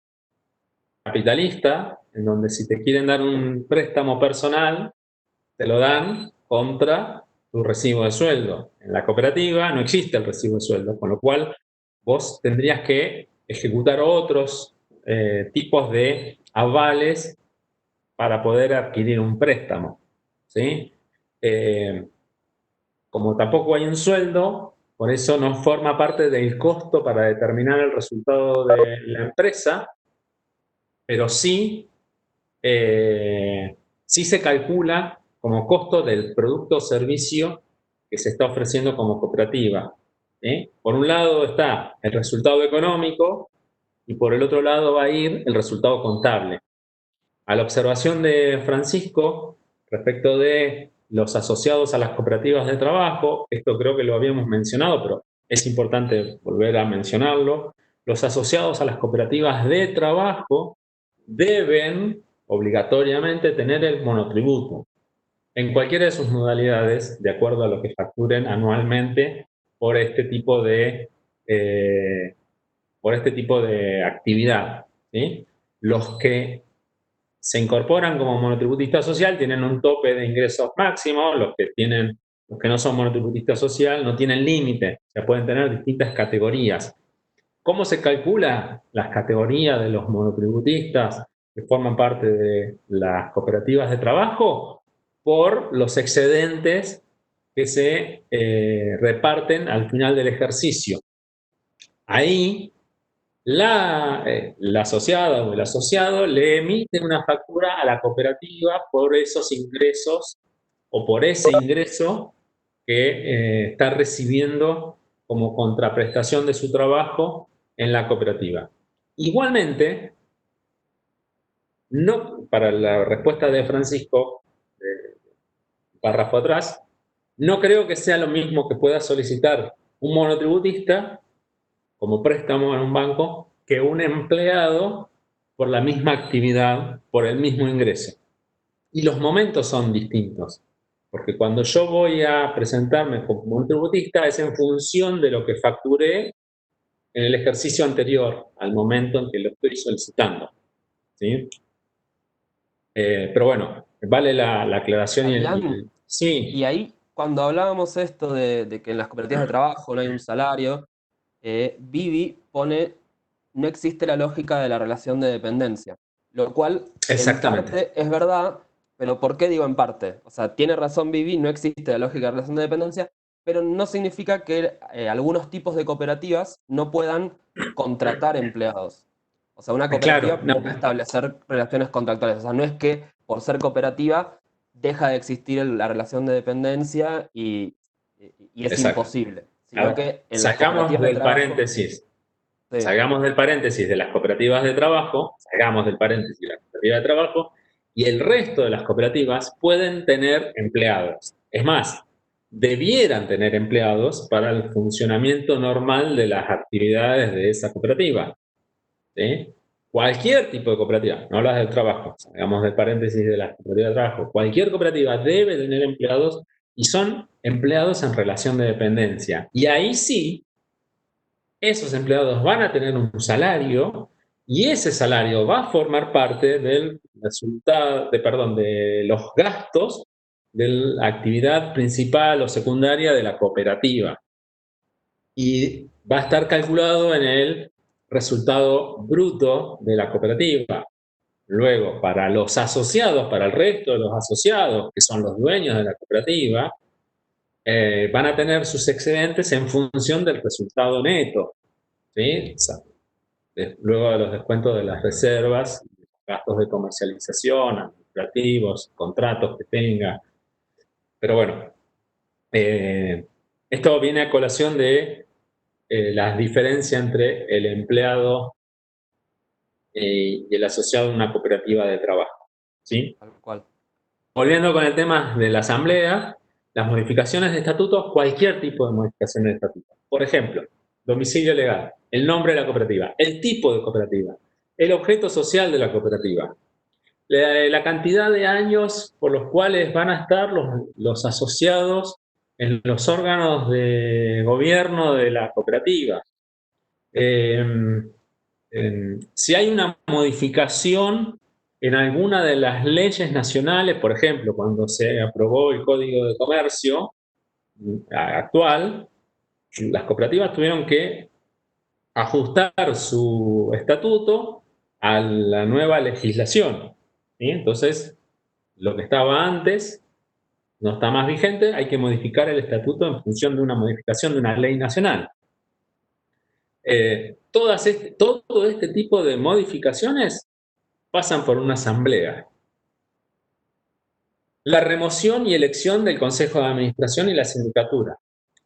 Speaker 2: capitalista, en donde si te quieren dar un préstamo personal, te lo dan contra tu recibo de sueldo. En la cooperativa no existe el recibo de sueldo, con lo cual vos tendrías que ejecutar otros tipos de avales para poder adquirir un préstamo, ¿sí? Como tampoco hay un sueldo, por eso no forma parte del costo para determinar el resultado de la empresa, pero sí se calcula como costo del producto o servicio que se está ofreciendo como cooperativa. Por un lado está el resultado económico y por el otro lado va a ir el resultado contable. A la observación de Francisco respecto de los asociados a las cooperativas de trabajo, esto creo que lo habíamos mencionado, pero es importante volver a mencionarlo, los asociados a las cooperativas de trabajo deben obligatoriamente tener el monotributo en cualquiera de sus modalidades, de acuerdo a lo que facturen anualmente por este tipo eh, de actividad, ¿sí? Los que se incorporan como monotributista social tienen un tope de ingresos máximo, los que no son monotributista social no tienen límite, o sea, pueden tener distintas categorías. ¿Cómo se calcula las categorías de los monotributistas que forman parte de las cooperativas de trabajo? Por los excedentes que se reparten al final del ejercicio. Ahí la asociada o el asociado le emite una factura a la cooperativa por esos ingresos o por ese ingreso que está recibiendo como contraprestación de su trabajo en la cooperativa. Igualmente, no, para la respuesta de Francisco, párrafo atrás, no creo que sea lo mismo que pueda solicitar un monotributista como préstamo en un banco que un empleado por la misma actividad, por el mismo ingreso. Y los momentos son distintos, porque cuando yo voy a presentarme como monotributista es en función de lo que facturé en el ejercicio anterior al momento en que lo estoy solicitando, ¿sí? Pero bueno, vale la aclaración
Speaker 1: Adrián, y
Speaker 2: sí,
Speaker 1: ahí cuando hablábamos esto de que en las cooperativas de trabajo no hay un salario, Vivi pone, no existe la lógica de la relación de dependencia, lo cual en
Speaker 2: exactamente.
Speaker 1: parte es verdad, pero ¿por qué digo en parte? O sea, tiene razón Vivi, no existe la lógica de relación de dependencia, pero no significa que algunos tipos de cooperativas no puedan contratar empleados. O sea, una cooperativa
Speaker 2: Claro, no,
Speaker 1: puede establecer relaciones contractuales. O sea, no es que por ser cooperativa deja de existir la relación de dependencia y es
Speaker 2: exacto.
Speaker 1: imposible,
Speaker 2: A
Speaker 1: sino
Speaker 2: ver,
Speaker 1: que en las cooperativas de trabajo, sí,
Speaker 2: salgamos del paréntesis de las cooperativas de trabajo, salgamos del paréntesis de las cooperativas de trabajo, y el resto de las cooperativas pueden tener empleados. Es más, debieran tener empleados para el funcionamiento normal de las actividades de esa cooperativa, ¿sí? Cualquier tipo de cooperativa, no hablas del trabajo, salgamos del paréntesis de las cooperativas de trabajo, cualquier cooperativa debe tener empleados y son empleados en relación de dependencia. Y ahí sí, esos empleados van a tener un salario y ese salario va a formar parte del resultado, de los gastos de la actividad principal o secundaria de la cooperativa. Y va a estar calculado en el resultado bruto de la cooperativa. Luego, para los asociados, para el resto de los asociados, que son los dueños de la cooperativa, van a tener sus excedentes en función del resultado neto, ¿sí? O sea, luego de los descuentos de las reservas, gastos de comercialización, administrativos, contratos que tenga. Pero bueno, esto viene a colación de la diferencia entre el empleado y el asociado en una cooperativa de trabajo, ¿sí?
Speaker 1: Tal cual.
Speaker 2: Volviendo con el tema de la asamblea, las modificaciones de estatutos, cualquier tipo de modificaciones de estatutos. Por ejemplo, domicilio legal, el nombre de la cooperativa, el tipo de cooperativa, el objeto social de la cooperativa, la cantidad de años por los cuales van a estar los asociados en los órganos de gobierno de la cooperativa. Si hay una modificación en alguna de las leyes nacionales, por ejemplo, cuando se aprobó el Código de Comercio actual, las cooperativas tuvieron que ajustar su estatuto a la nueva legislación, ¿sí? Entonces, lo que estaba antes no está más vigente, hay que modificar el estatuto en función de una modificación de una ley nacional. Todo este tipo de modificaciones pasan por una asamblea. La remoción y elección del Consejo de Administración y la sindicatura.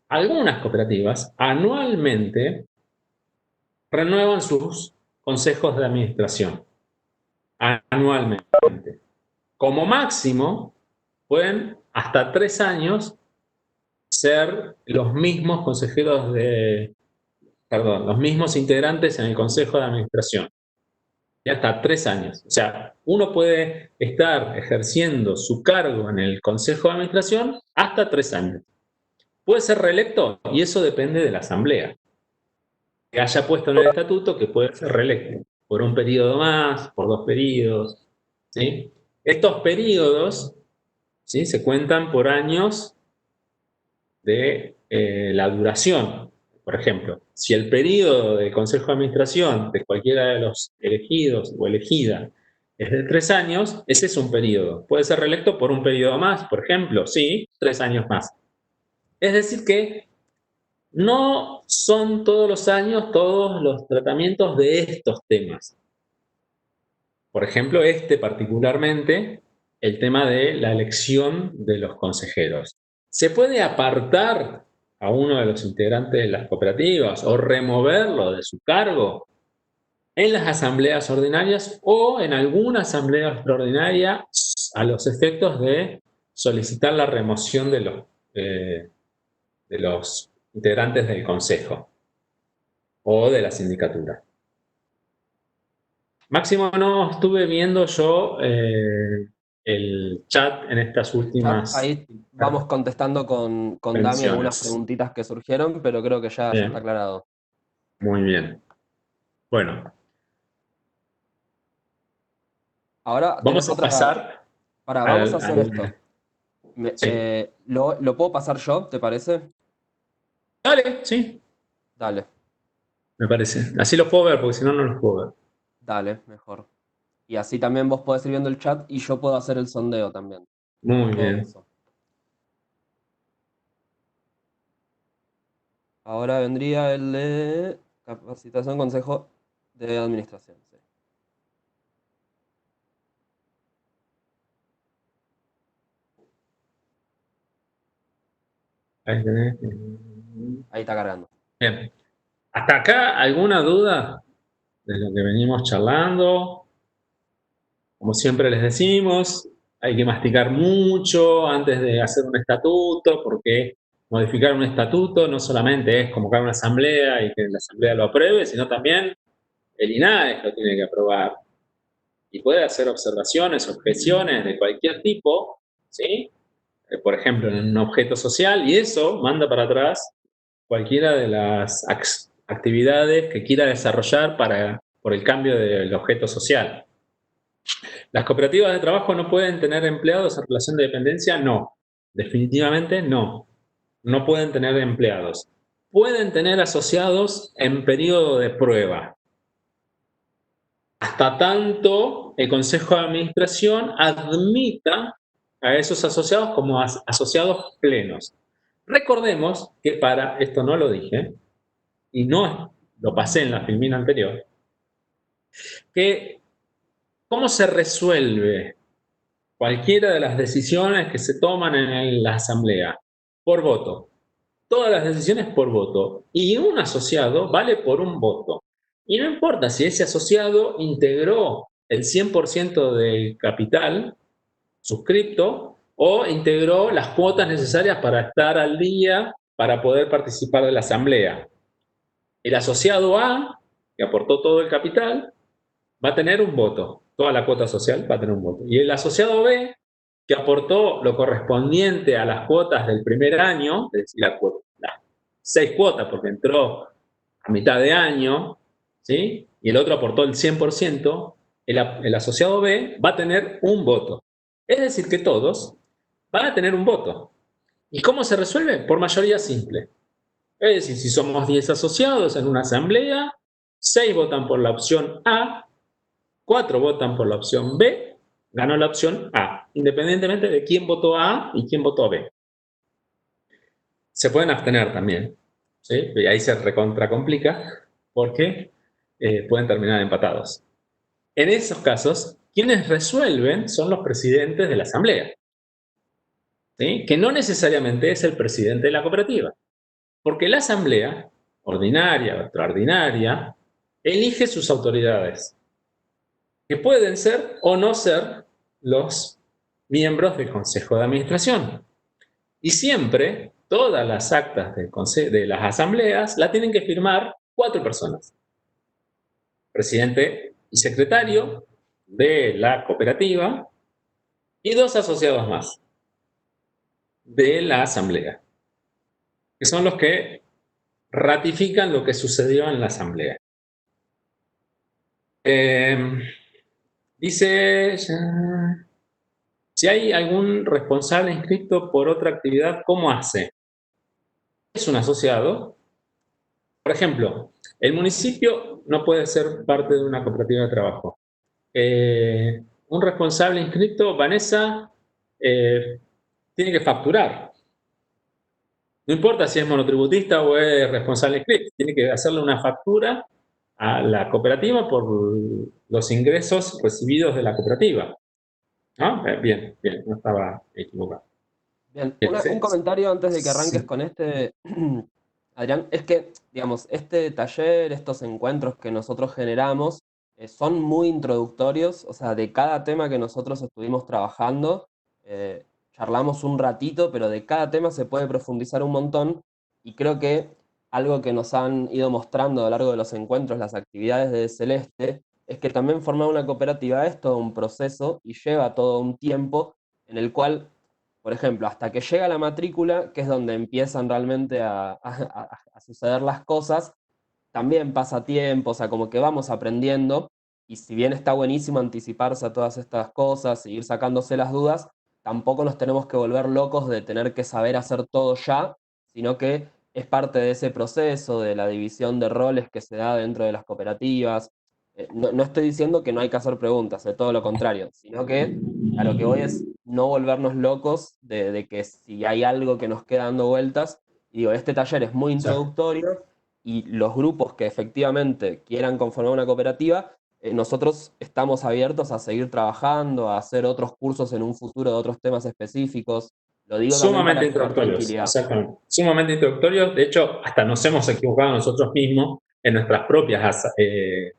Speaker 2: Algunas cooperativas anualmente renuevan sus consejos de administración. Anualmente. Como máximo, pueden hasta 3 años ser los mismos los mismos integrantes en el Consejo de Administración. Y hasta 3 años. O sea, uno puede estar ejerciendo su cargo en el Consejo de Administración hasta 3 años. Puede ser reelecto y eso depende de la Asamblea, que haya puesto en el estatuto que puede ser reelecto por un periodo más, por 2 periodos, ¿sí? Estos periodos, ¿sí?, se cuentan por años de la duración. Por ejemplo, si el periodo del Consejo de Administración de cualquiera de los elegidos o elegida es de 3 años, ese es un periodo. Puede ser reelecto por un periodo más, por ejemplo, sí, 3 años más. Es decir que no son todos los años todos los tratamientos de estos temas. Por ejemplo, particularmente, el tema de la elección de los consejeros. ¿Se puede apartar a uno de los integrantes de las cooperativas o removerlo de su cargo en las asambleas ordinarias o en alguna asamblea extraordinaria a los efectos de solicitar la remoción de los integrantes del consejo o de la sindicatura? Máximo, no estuve viendo yo el chat en estas últimas...
Speaker 1: Ahí vamos contestando con Dami algunas preguntitas que surgieron, pero creo que ya está aclarado.
Speaker 2: Muy bien. Bueno.
Speaker 1: Ahora
Speaker 2: vamos a pasar...
Speaker 1: vamos a hacer esto.
Speaker 2: Sí.
Speaker 1: ¿Lo puedo pasar yo, te parece?
Speaker 2: Dale, sí.
Speaker 1: Dale.
Speaker 2: Me parece. Así los puedo ver, porque si no, no los puedo ver.
Speaker 1: Dale, mejor. Y así también vos podés ir viendo el chat y yo puedo hacer el sondeo también.
Speaker 2: Muy bien.
Speaker 1: Eso. Ahora vendría el de capacitación, consejo de administración. Sí. Ahí está cargando.
Speaker 2: Bien. ¿Hasta acá alguna duda de lo que venimos charlando? Como siempre les decimos, hay que masticar mucho antes de hacer un estatuto, porque modificar un estatuto no solamente es convocar una asamblea y que la asamblea lo apruebe, sino también el INAES lo tiene que aprobar. Y puede hacer observaciones, objeciones de cualquier tipo, ¿sí? Por ejemplo, en un objeto social, y eso manda para atrás cualquiera de las actividades que quiera desarrollar por el cambio del objeto social. ¿Las cooperativas de trabajo no pueden tener empleados en relación de dependencia? No, definitivamente no. No pueden tener empleados. Pueden tener asociados en periodo de prueba. Hasta tanto el Consejo de Administración admita a esos asociados como asociados plenos. Recordemos que esto no lo dije, y no lo pasé en la filmina anterior, que ¿Cómo se resuelve cualquiera de las decisiones que se toman en la asamblea? Por voto. Todas las decisiones por voto. Y un asociado vale por un voto. Y no importa si ese asociado integró el 100% del capital suscripto o integró las cuotas necesarias para estar al día para poder participar de la asamblea. El asociado A, que aportó todo el capital, va a tener un voto. Toda la cuota social va a tener un voto. Y el asociado B, que aportó lo correspondiente a las cuotas del primer año, es decir, las 6 cuotas, porque entró a mitad de año, ¿sí? Y el otro aportó el 100%, el asociado B va a tener un voto. Es decir, que todos van a tener un voto. ¿Y cómo se resuelve? Por mayoría simple. Es decir, si somos 10 asociados en una asamblea, 6 votan por la opción A, 4 votan por la opción B, ganó la opción A, independientemente de quién votó A y quién votó B. Se pueden abstener también, ¿sí? Y ahí se recontracomplica porque pueden terminar empatados. En esos casos, quienes resuelven son los presidentes de la asamblea, ¿sí? Que no necesariamente es el presidente de la cooperativa, porque la asamblea, ordinaria o extraordinaria, elige sus autoridades, que pueden ser o no ser los miembros del consejo de administración. Y siempre, todas las actas de las asambleas la tienen que firmar 4 personas. Presidente y secretario de la cooperativa y 2 asociados más de la asamblea, que son los que ratifican lo que sucedió en la asamblea. Dice, si hay algún responsable inscrito por otra actividad, ¿cómo hace? Es un asociado. Por ejemplo, el municipio no puede ser parte de una cooperativa de trabajo. Un responsable inscrito, Vanessa, tiene que facturar. No importa si es monotributista o es responsable inscrito, tiene que hacerle una factura a la cooperativa por los ingresos recibidos de la cooperativa. ¿No? Bien, no estaba equivocado.
Speaker 1: Bien, un comentario antes de que arranques con este, Adrián, es que, digamos, este taller, estos encuentros que nosotros generamos, son muy introductorios, o sea, de cada tema que nosotros estuvimos trabajando, charlamos un ratito, pero de cada tema se puede profundizar un montón, y creo que algo que nos han ido mostrando a lo largo de los encuentros, las actividades de Celeste, es que también formar una cooperativa es todo un proceso y lleva todo un tiempo en el cual, por ejemplo, hasta que llega la matrícula, que es donde empiezan realmente a suceder las cosas, también pasa tiempo, o sea, como que vamos aprendiendo, y si bien está buenísimo anticiparse a todas estas cosas e ir sacándose las dudas, tampoco nos tenemos que volver locos de tener que saber hacer todo ya, sino que es parte de ese proceso, de la división de roles que se da dentro de las cooperativas. No estoy diciendo que no hay que hacer preguntas, de todo lo contrario, sino que a lo que voy es no volvernos locos de que si hay algo que nos queda dando vueltas, y digo, este taller es muy introductorio, y los grupos que efectivamente quieran conformar una cooperativa, nosotros estamos abiertos a seguir trabajando, a hacer otros cursos en un futuro de otros temas específicos. Lo digo también para
Speaker 2: Sumamente
Speaker 1: generar
Speaker 2: introductorios,
Speaker 1: tranquilidad.
Speaker 2: exactamente. Sumamente introductorios. De hecho, hasta nos hemos equivocado nosotros mismos en nuestras propias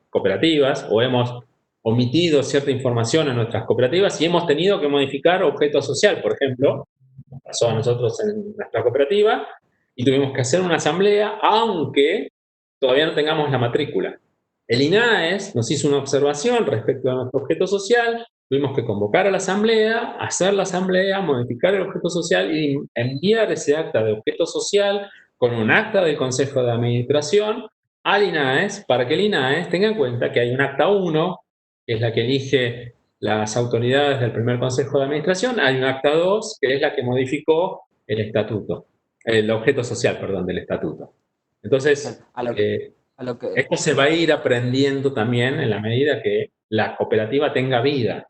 Speaker 2: cooperativas o hemos omitido cierta información en nuestras cooperativas y hemos tenido que modificar objeto social, por ejemplo. Pasó a nosotros en nuestra cooperativa y tuvimos que hacer una asamblea, aunque todavía no tengamos la matrícula. El INAES nos hizo una observación respecto a nuestro objeto social, tuvimos que convocar a la asamblea, hacer la asamblea, modificar el objeto social y enviar ese acta de objeto social con un acta del Consejo de Administración al INAES para que el INAES tenga en cuenta que hay un acta 1, que es la que elige las autoridades del primer Consejo de Administración, hay un acta 2, que es la que modificó el estatuto, el objeto social, perdón, del estatuto. Entonces, esto se va a ir aprendiendo también en la medida que la cooperativa tenga vida.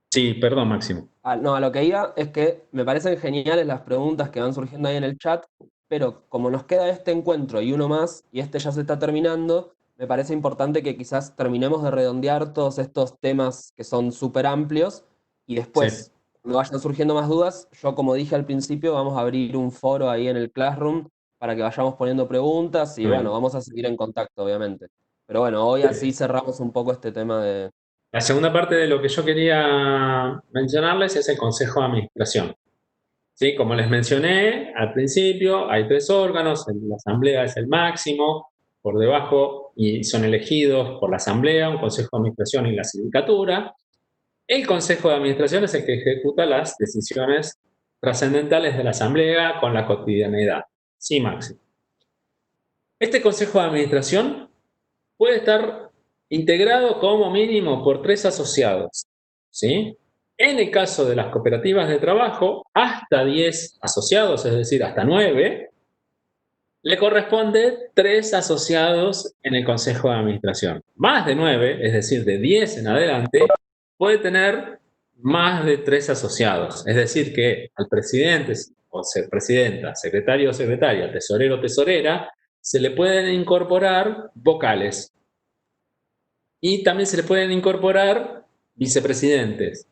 Speaker 2: Sí, perdón, Máximo.
Speaker 1: No, a lo que iba es que me parecen geniales las preguntas que van surgiendo ahí en el chat, pero como nos queda este encuentro y uno más, y este ya se está terminando, me parece importante que quizás terminemos de redondear todos estos temas que son súper amplios y
Speaker 2: Sí.
Speaker 1: después, cuando vayan surgiendo más dudas, yo como dije al principio, vamos a abrir un foro ahí en el Classroom para que vayamos poniendo preguntas y
Speaker 2: Muy
Speaker 1: bueno,
Speaker 2: bien.
Speaker 1: vamos a seguir en contacto, obviamente. Pero bueno, hoy así cerramos un poco este tema de...
Speaker 2: La segunda parte de lo que yo quería mencionarles es el Consejo de Administración. ¿Sí? Como les mencioné al principio, hay 3 órganos, la Asamblea es el máximo, por debajo, y son elegidos por la Asamblea, un Consejo de Administración y la Sindicatura. El Consejo de Administración es el que ejecuta las decisiones trascendentales de la Asamblea con la cotidianeidad. Sí, máximo. Este Consejo de Administración puede estar integrado como mínimo por 3 asociados, ¿sí? En el caso de las cooperativas de trabajo, hasta 10 asociados, es decir, hasta 9, le corresponde 3 asociados en el Consejo de Administración. Más de 9, es decir, de 10 en adelante, puede tener más de 3 asociados. Es decir, que al presidente o presidenta, secretario o secretaria, tesorero o tesorera, se le pueden incorporar vocales. Y también se le pueden incorporar vicepresidentes,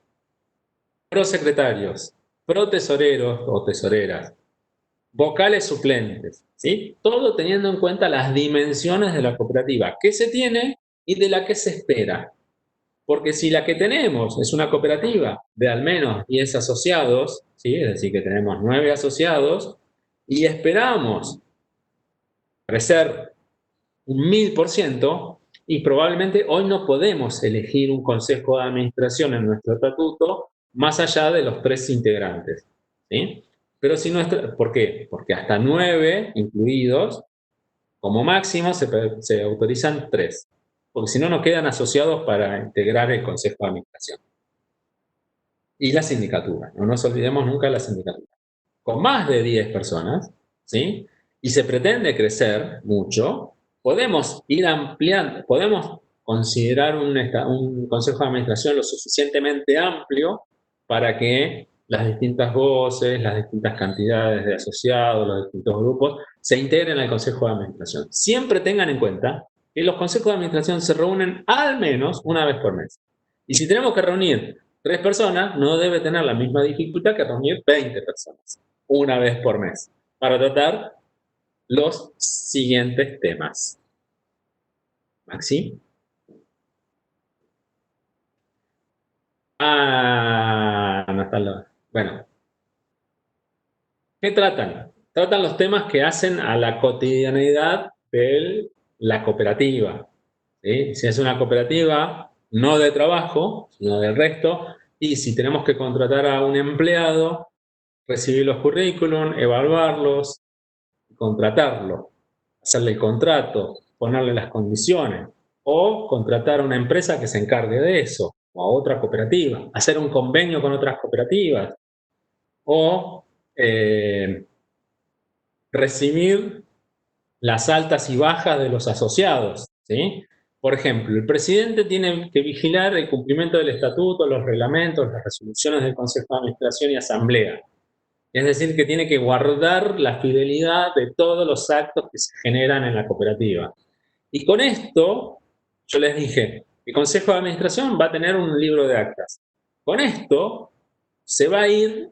Speaker 2: prosecretarios, protesoreros o tesoreras, vocales suplentes, ¿sí? Todo teniendo en cuenta las dimensiones de la cooperativa, que se tiene y de la que se espera. Porque si la que tenemos es una cooperativa de al menos 10 asociados, ¿sí? Es decir, que tenemos 9 asociados, y esperamos crecer un 1000%, y probablemente hoy no podemos elegir un consejo de administración en nuestro estatuto más allá de los 3 integrantes, ¿sí? Pero si ¿por qué? Porque hasta 9 incluidos, como máximo se autorizan 3, porque si no nos quedan asociados para integrar el consejo de administración. Y la sindicatura, no nos olvidemos nunca la sindicatura. Con más de 10 personas, ¿sí? Y se pretende crecer mucho, podemos ir ampliando, podemos considerar un consejo de administración lo suficientemente amplio para que las distintas voces, las distintas cantidades de asociados, los distintos grupos, se integren al consejo de administración. Siempre tengan en cuenta que los consejos de administración se reúnen al menos una vez por mes. Y si tenemos que reunir 3 personas, no debe tener la misma dificultad que reunir 20 personas una vez por mes para tratar los siguientes temas. ¿Maxi? No está bueno. ¿Qué tratan? Tratan los temas que hacen a la cotidianeidad de la cooperativa, ¿sí? Si es una cooperativa no de trabajo, sino del resto, y si tenemos que contratar a un empleado, recibir los currículum, evaluarlos, contratarlo, hacerle el contrato, ponerle las condiciones, o contratar a una empresa que se encargue de eso, o a otra cooperativa, hacer un convenio con otras cooperativas, o recibir las altas y bajas de los asociados, ¿sí? Por ejemplo, el presidente tiene que vigilar el cumplimiento del estatuto, los reglamentos, las resoluciones del Consejo de Administración y Asamblea. Es decir, que tiene que guardar la fidelidad de todos los actos que se generan en la cooperativa. Y con esto, yo les dije, el Consejo de Administración va a tener un libro de actas. Con esto, se va a ir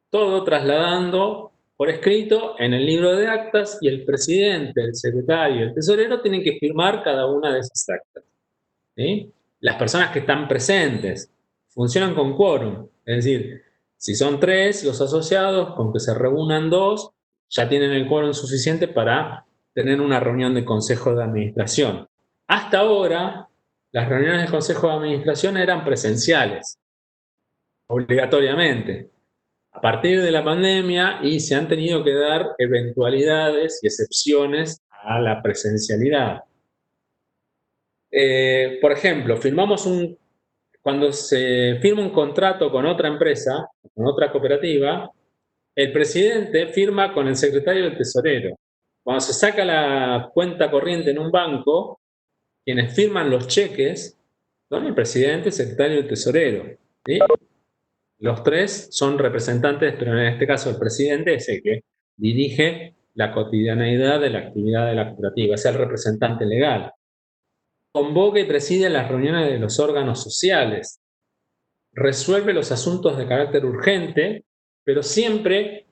Speaker 2: todo trasladando por escrito en el libro de actas y el presidente, el secretario y el tesorero tienen que firmar cada una de esas actas, ¿sí? Las personas que están presentes funcionan con quórum, es decir, si son 3 los asociados, con que se reúnan 2, ya tienen el quórum suficiente para tener una reunión de consejo de administración. Hasta ahora, las reuniones del consejo de administración eran presenciales, obligatoriamente. A partir de la pandemia y se han tenido que dar eventualidades y excepciones a la presencialidad. Por ejemplo, cuando se firma un contrato con otra empresa, con otra cooperativa, el presidente firma con el secretario del tesorero. Cuando se saca la cuenta corriente en un banco, quienes firman los cheques son el presidente, el secretario y el tesorero, ¿sí? Los 3 son representantes, pero en este caso el presidente es el que dirige la cotidianeidad de la actividad de la cooperativa, es el representante legal. convoca y preside las reuniones de los órganos sociales, resuelve los asuntos de carácter urgente, pero siempre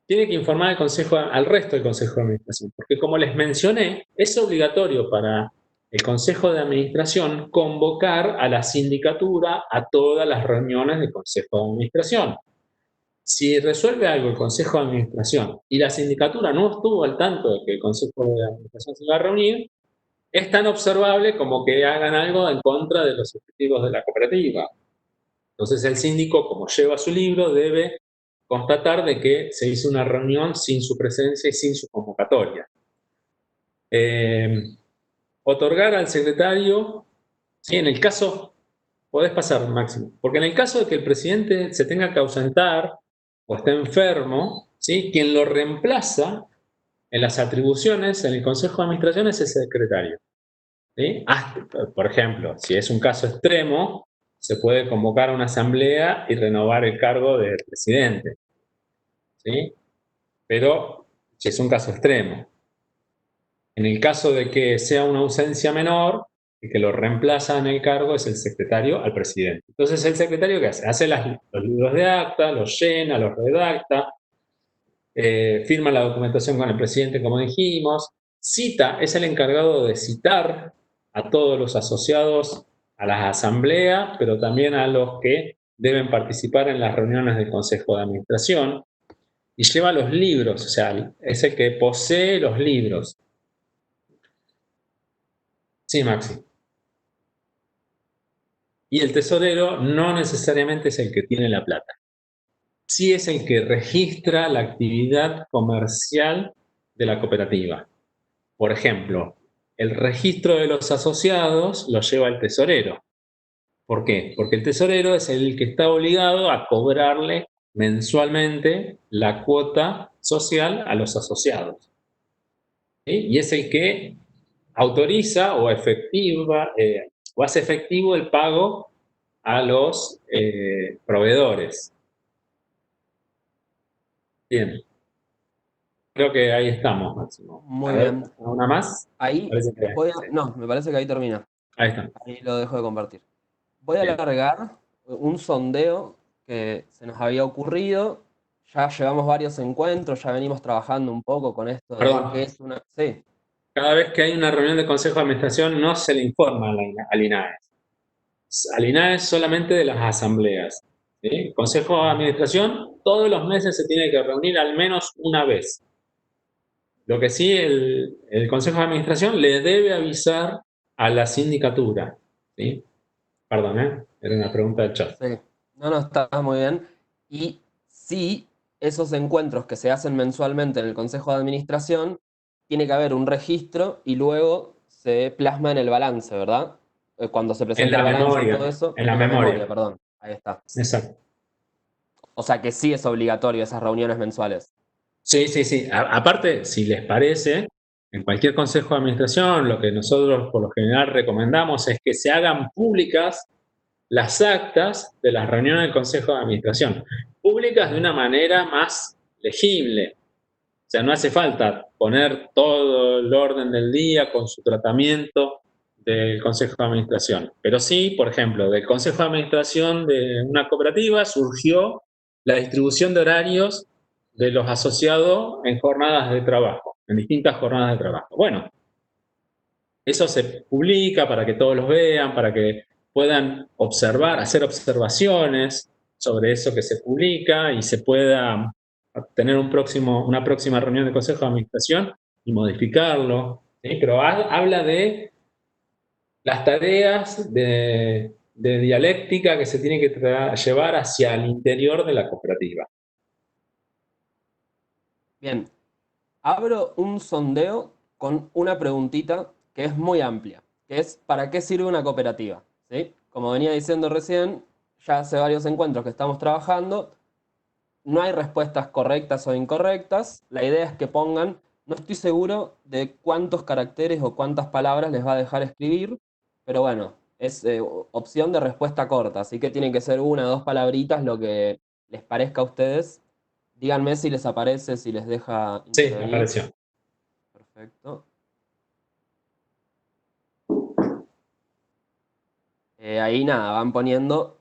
Speaker 2: tiene que informar al resto del Consejo de Administración, porque como les mencioné, es obligatorio para el Consejo de Administración convocar a la sindicatura a todas las reuniones del Consejo de Administración. Si resuelve algo el Consejo de Administración y la sindicatura no estuvo al tanto de que el Consejo de Administración se iba a reunir, es tan observable como que hagan algo en contra de los objetivos de la cooperativa. Entonces el síndico, como lleva su libro, debe constatar de que se hizo una reunión sin su presencia y sin su convocatoria. Otorgar al secretario, ¿sí? En el caso, podés pasar, Máximo, porque en el caso de que el presidente se tenga que ausentar o esté enfermo, ¿sí? Quien lo reemplaza en las atribuciones en el Consejo de Administración es el secretario. ¿Sí? Por ejemplo, si es un caso extremo, se puede convocar a una asamblea y renovar el cargo del presidente. ¿Sí? Pero si es un caso extremo. En el caso de que sea una ausencia menor, el que lo reemplaza en el cargo es el secretario al presidente. Entonces, ¿el secretario qué hace? Hace los libros de acta, los llena, los redacta, firma la documentación con el presidente, como dijimos, cita, es el encargado de citar a todos los asociados a la asamblea, pero también a los que deben participar en las reuniones del Consejo de Administración, y lleva los libros, o sea, es el que posee los libros. Sí, Maxi. Y el tesorero no necesariamente es el que tiene la plata. Sí es el que registra la actividad comercial de la cooperativa. Por ejemplo, el registro de los asociados lo lleva el tesorero. ¿Por qué? Porque el tesorero es el que está obligado a cobrarle mensualmente la cuota social a los asociados. ¿Sí? Y es el que autoriza o hace efectivo el pago a los proveedores. Bien. Creo que ahí estamos, Máximo.
Speaker 1: Muy bien.
Speaker 2: ¿Una más?
Speaker 1: Ahí no, me parece que ahí termina.
Speaker 2: Ahí está.
Speaker 1: Ahí lo dejo de compartir. Voy a
Speaker 2: Bien.
Speaker 1: alargar un sondeo que se nos había ocurrido. Ya llevamos varios encuentros, ya venimos trabajando un poco con esto de
Speaker 2: Perdón.
Speaker 1: qué es una... Sí,
Speaker 2: Cada vez que hay una reunión de Consejo de Administración no se le informa al INAES. Al INAES solamente de las asambleas. ¿Sí? Consejo de Administración todos los meses se tiene que reunir al menos una vez. Lo que sí, el Consejo de Administración le debe avisar a la sindicatura. ¿Sí? Perdón, era una pregunta del chat.
Speaker 1: sí. No, está muy bien. Y sí, esos encuentros que se hacen mensualmente en el Consejo de Administración, tiene que haber un registro y luego se plasma en el balance, ¿verdad? Cuando se presenta
Speaker 2: En la
Speaker 1: el balance y
Speaker 2: memoria,
Speaker 1: todo eso.
Speaker 2: en la memoria.
Speaker 1: Perdón. Ahí está.
Speaker 2: Exacto.
Speaker 1: O sea que sí es obligatorio esas reuniones mensuales.
Speaker 2: Sí, sí, sí. Aparte, si les parece, en cualquier consejo de administración, lo que nosotros por lo general recomendamos es que se hagan públicas las actas de las reuniones del consejo de administración. Públicas de una manera más legible. O sea, no hace falta poner todo el orden del día con su tratamiento del consejo de administración. Pero sí, por ejemplo, del consejo de administración de una cooperativa surgió la distribución de horarios de los asociados en jornadas de trabajo, en distintas jornadas de trabajo. Bueno, eso se publica para que todos los vean, para que puedan observar, hacer observaciones sobre eso que se publica y se pueda tener una próxima reunión de consejo de administración y modificarlo. ¿Sí? Pero habla de las tareas de dialéctica que se tienen que llevar hacia el interior de la cooperativa.
Speaker 1: Bien, abro un sondeo con una preguntita que es muy amplia, que es ¿para qué sirve una cooperativa? ¿Sí? Como venía diciendo recién, ya hace varios encuentros que estamos trabajando, no hay respuestas correctas o incorrectas, la idea es que pongan, no estoy seguro de cuántos caracteres o cuántas palabras les va a dejar escribir, pero bueno, es opción de respuesta corta, así que tienen que ser una o dos palabritas lo que les parezca a ustedes. Díganme si les aparece, si les deja
Speaker 2: Sí, me
Speaker 1: intervenir.
Speaker 2: pareció.
Speaker 1: Perfecto. Ahí nada, van poniendo.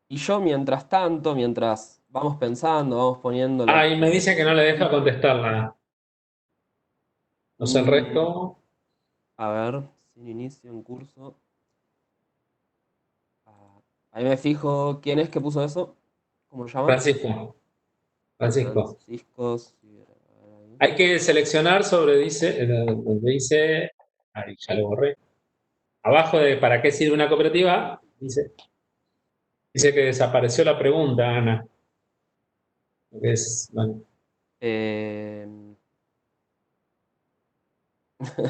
Speaker 1: Y yo mientras tanto, mientras vamos pensando, vamos poniendo
Speaker 2: Ah, y me dice que no le deja contestarla. No sé el resto.
Speaker 1: A ver, sin inicio en curso. Ahí me fijo quién es que puso eso. ¿Cómo se llama?
Speaker 2: Francisco. Francisco.
Speaker 1: Francisco. Sí, a ver ahí.
Speaker 2: Hay que seleccionar sobre, donde dice, ahí ya lo borré. Abajo de ¿para qué sirve una cooperativa? Dice que desapareció la pregunta, Ana. Bueno,
Speaker 1: Eh,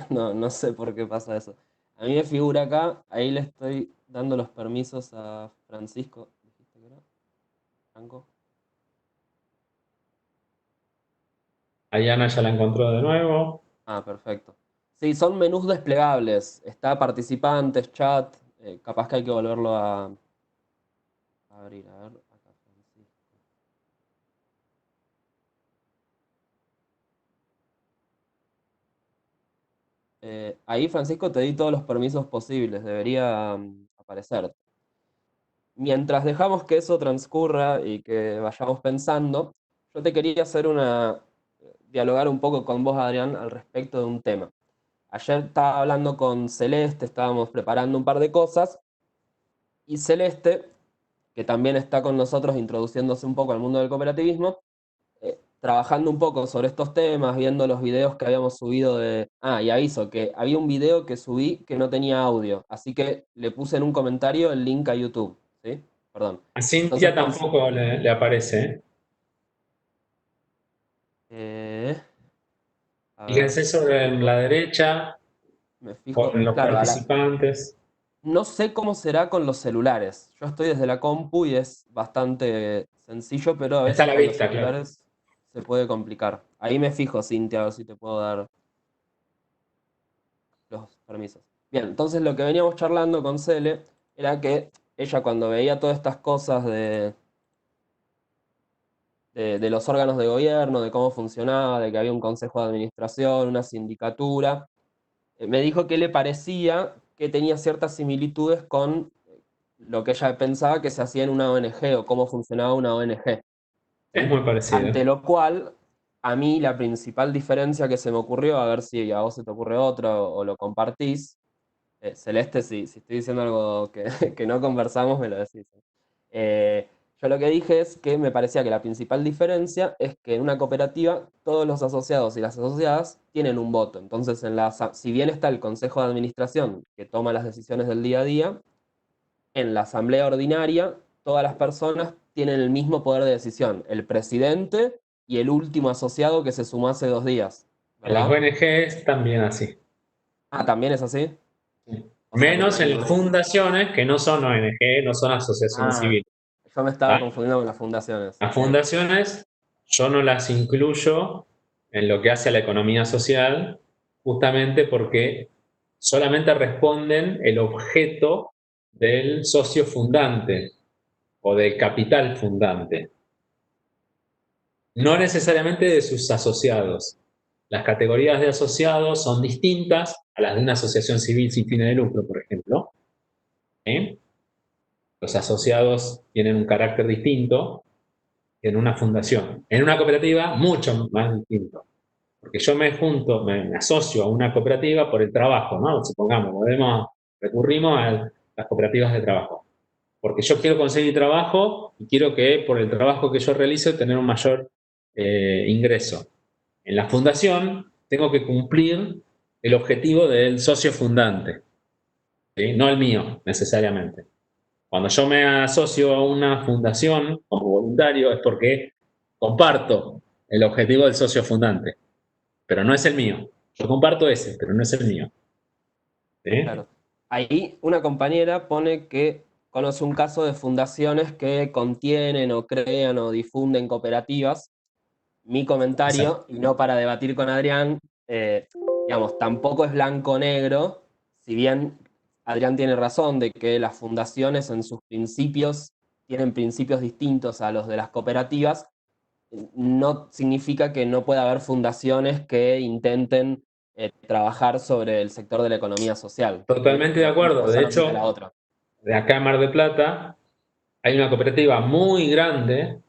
Speaker 1: no sé por qué pasa eso. A mí me figura acá, ahí le estoy dando los permisos a Francisco. ¿Dijiste que era? ¿Franco?
Speaker 2: ahí Ana ya la encontró de nuevo.
Speaker 1: Ah, perfecto. Sí, son menús desplegables. Está participantes, chat. Capaz que hay que volverlo a abrir. A ver, acá Francisco. Ahí, Francisco, te di todos los permisos posibles. Debería aparecer. Mientras dejamos que eso transcurra y que vayamos pensando, yo te quería dialogar un poco con vos, Adrián, al respecto de un tema. Ayer estaba hablando con Celeste, estábamos preparando un par de cosas, y Celeste, que también está con nosotros introduciéndose un poco al mundo del cooperativismo, trabajando un poco sobre estos temas, viendo los videos que habíamos subido de... Ah, y aviso que había un video que subí que no tenía audio, así que le puse en un comentario el link a YouTube, ¿sí? Perdón.
Speaker 2: A
Speaker 1: Entonces,
Speaker 2: Cintia tampoco le aparece.
Speaker 1: A ver,
Speaker 2: Fíjense sobre la derecha,
Speaker 1: me fijo,
Speaker 2: con los
Speaker 1: claro,
Speaker 2: participantes.
Speaker 1: no sé cómo será con los celulares. Yo estoy desde la compu y es bastante sencillo, pero a
Speaker 2: Está a
Speaker 1: veces
Speaker 2: la
Speaker 1: con los
Speaker 2: vista, claro.
Speaker 1: celulares se puede complicar. Ahí me fijo, Cintia, a ver si te puedo dar los permisos. Bien, entonces lo que veníamos charlando con Cele era que ella cuando veía todas estas cosas de los órganos de gobierno, de cómo funcionaba, de que había un consejo de administración, una sindicatura, me dijo que le parecía que tenía ciertas similitudes con lo que ella pensaba que se hacía en una ONG o cómo funcionaba una ONG.
Speaker 2: Es
Speaker 1: ¿Sí?
Speaker 2: muy parecido.
Speaker 1: Ante lo cual, a mí la principal diferencia que se me ocurrió, a ver si a vos se te ocurre otra o lo compartís, Celeste, si estoy diciendo algo que, que no conversamos, me lo decís. Yo lo que dije es que me parecía que la principal diferencia es que en una cooperativa todos los asociados y las asociadas tienen un voto. Entonces, si bien está el consejo de administración que toma las decisiones del día a día, en la asamblea ordinaria todas las personas tienen el mismo poder de decisión, el presidente y el último asociado que se sumó hace 2 días,
Speaker 2: En las
Speaker 1: ¿verdad?
Speaker 2: ONGs también así.
Speaker 1: Ah, ¿también es así? O sea que
Speaker 2: Menos en
Speaker 1: tienen
Speaker 2: las fundaciones que no son ONG, no son asociaciones
Speaker 1: Ah,
Speaker 2: civiles.
Speaker 1: yo me estaba
Speaker 2: ¿Tá?
Speaker 1: confundiendo con las fundaciones.
Speaker 2: Las fundaciones yo no las incluyo en lo que hace a la economía social, justamente porque solamente responden el objeto del socio fundante o del capital fundante, no necesariamente de sus asociados. Las categorías de asociados son distintas a las de una asociación civil sin fines de lucro, por ejemplo. ¿Eh? Los asociados tienen un carácter distinto que en una fundación. En una cooperativa, mucho más distinto. Porque yo me asocio a una cooperativa por el trabajo, ¿no? Supongamos, recurrimos a las cooperativas de trabajo. Porque yo quiero conseguir trabajo y quiero que por el trabajo que yo realice tener un mayor ingreso. En la fundación tengo que cumplir el objetivo del socio fundante, ¿sí? No el mío necesariamente. Cuando yo me asocio a una fundación como voluntario es porque comparto el objetivo del socio fundante, pero no es el mío. Yo comparto ese, pero no es el mío. ¿Sí?
Speaker 1: Claro. Ahí una compañera pone que conoce un caso de fundaciones que contienen o crean o difunden cooperativas. Mi
Speaker 2: Exacto.
Speaker 1: comentario, y no para debatir con Adrián, digamos, tampoco es blanco-negro, si bien Adrián tiene razón de que las fundaciones en sus principios tienen principios distintos a los de las cooperativas, no significa que no pueda haber fundaciones que intenten trabajar sobre el sector de la economía social. ¿Sí?
Speaker 2: Totalmente de
Speaker 1: No
Speaker 2: acuerdo.
Speaker 1: cosa
Speaker 2: De
Speaker 1: no quita la
Speaker 2: hecho,
Speaker 1: otra.
Speaker 2: de acá en Mar del Plata, hay una cooperativa muy grande,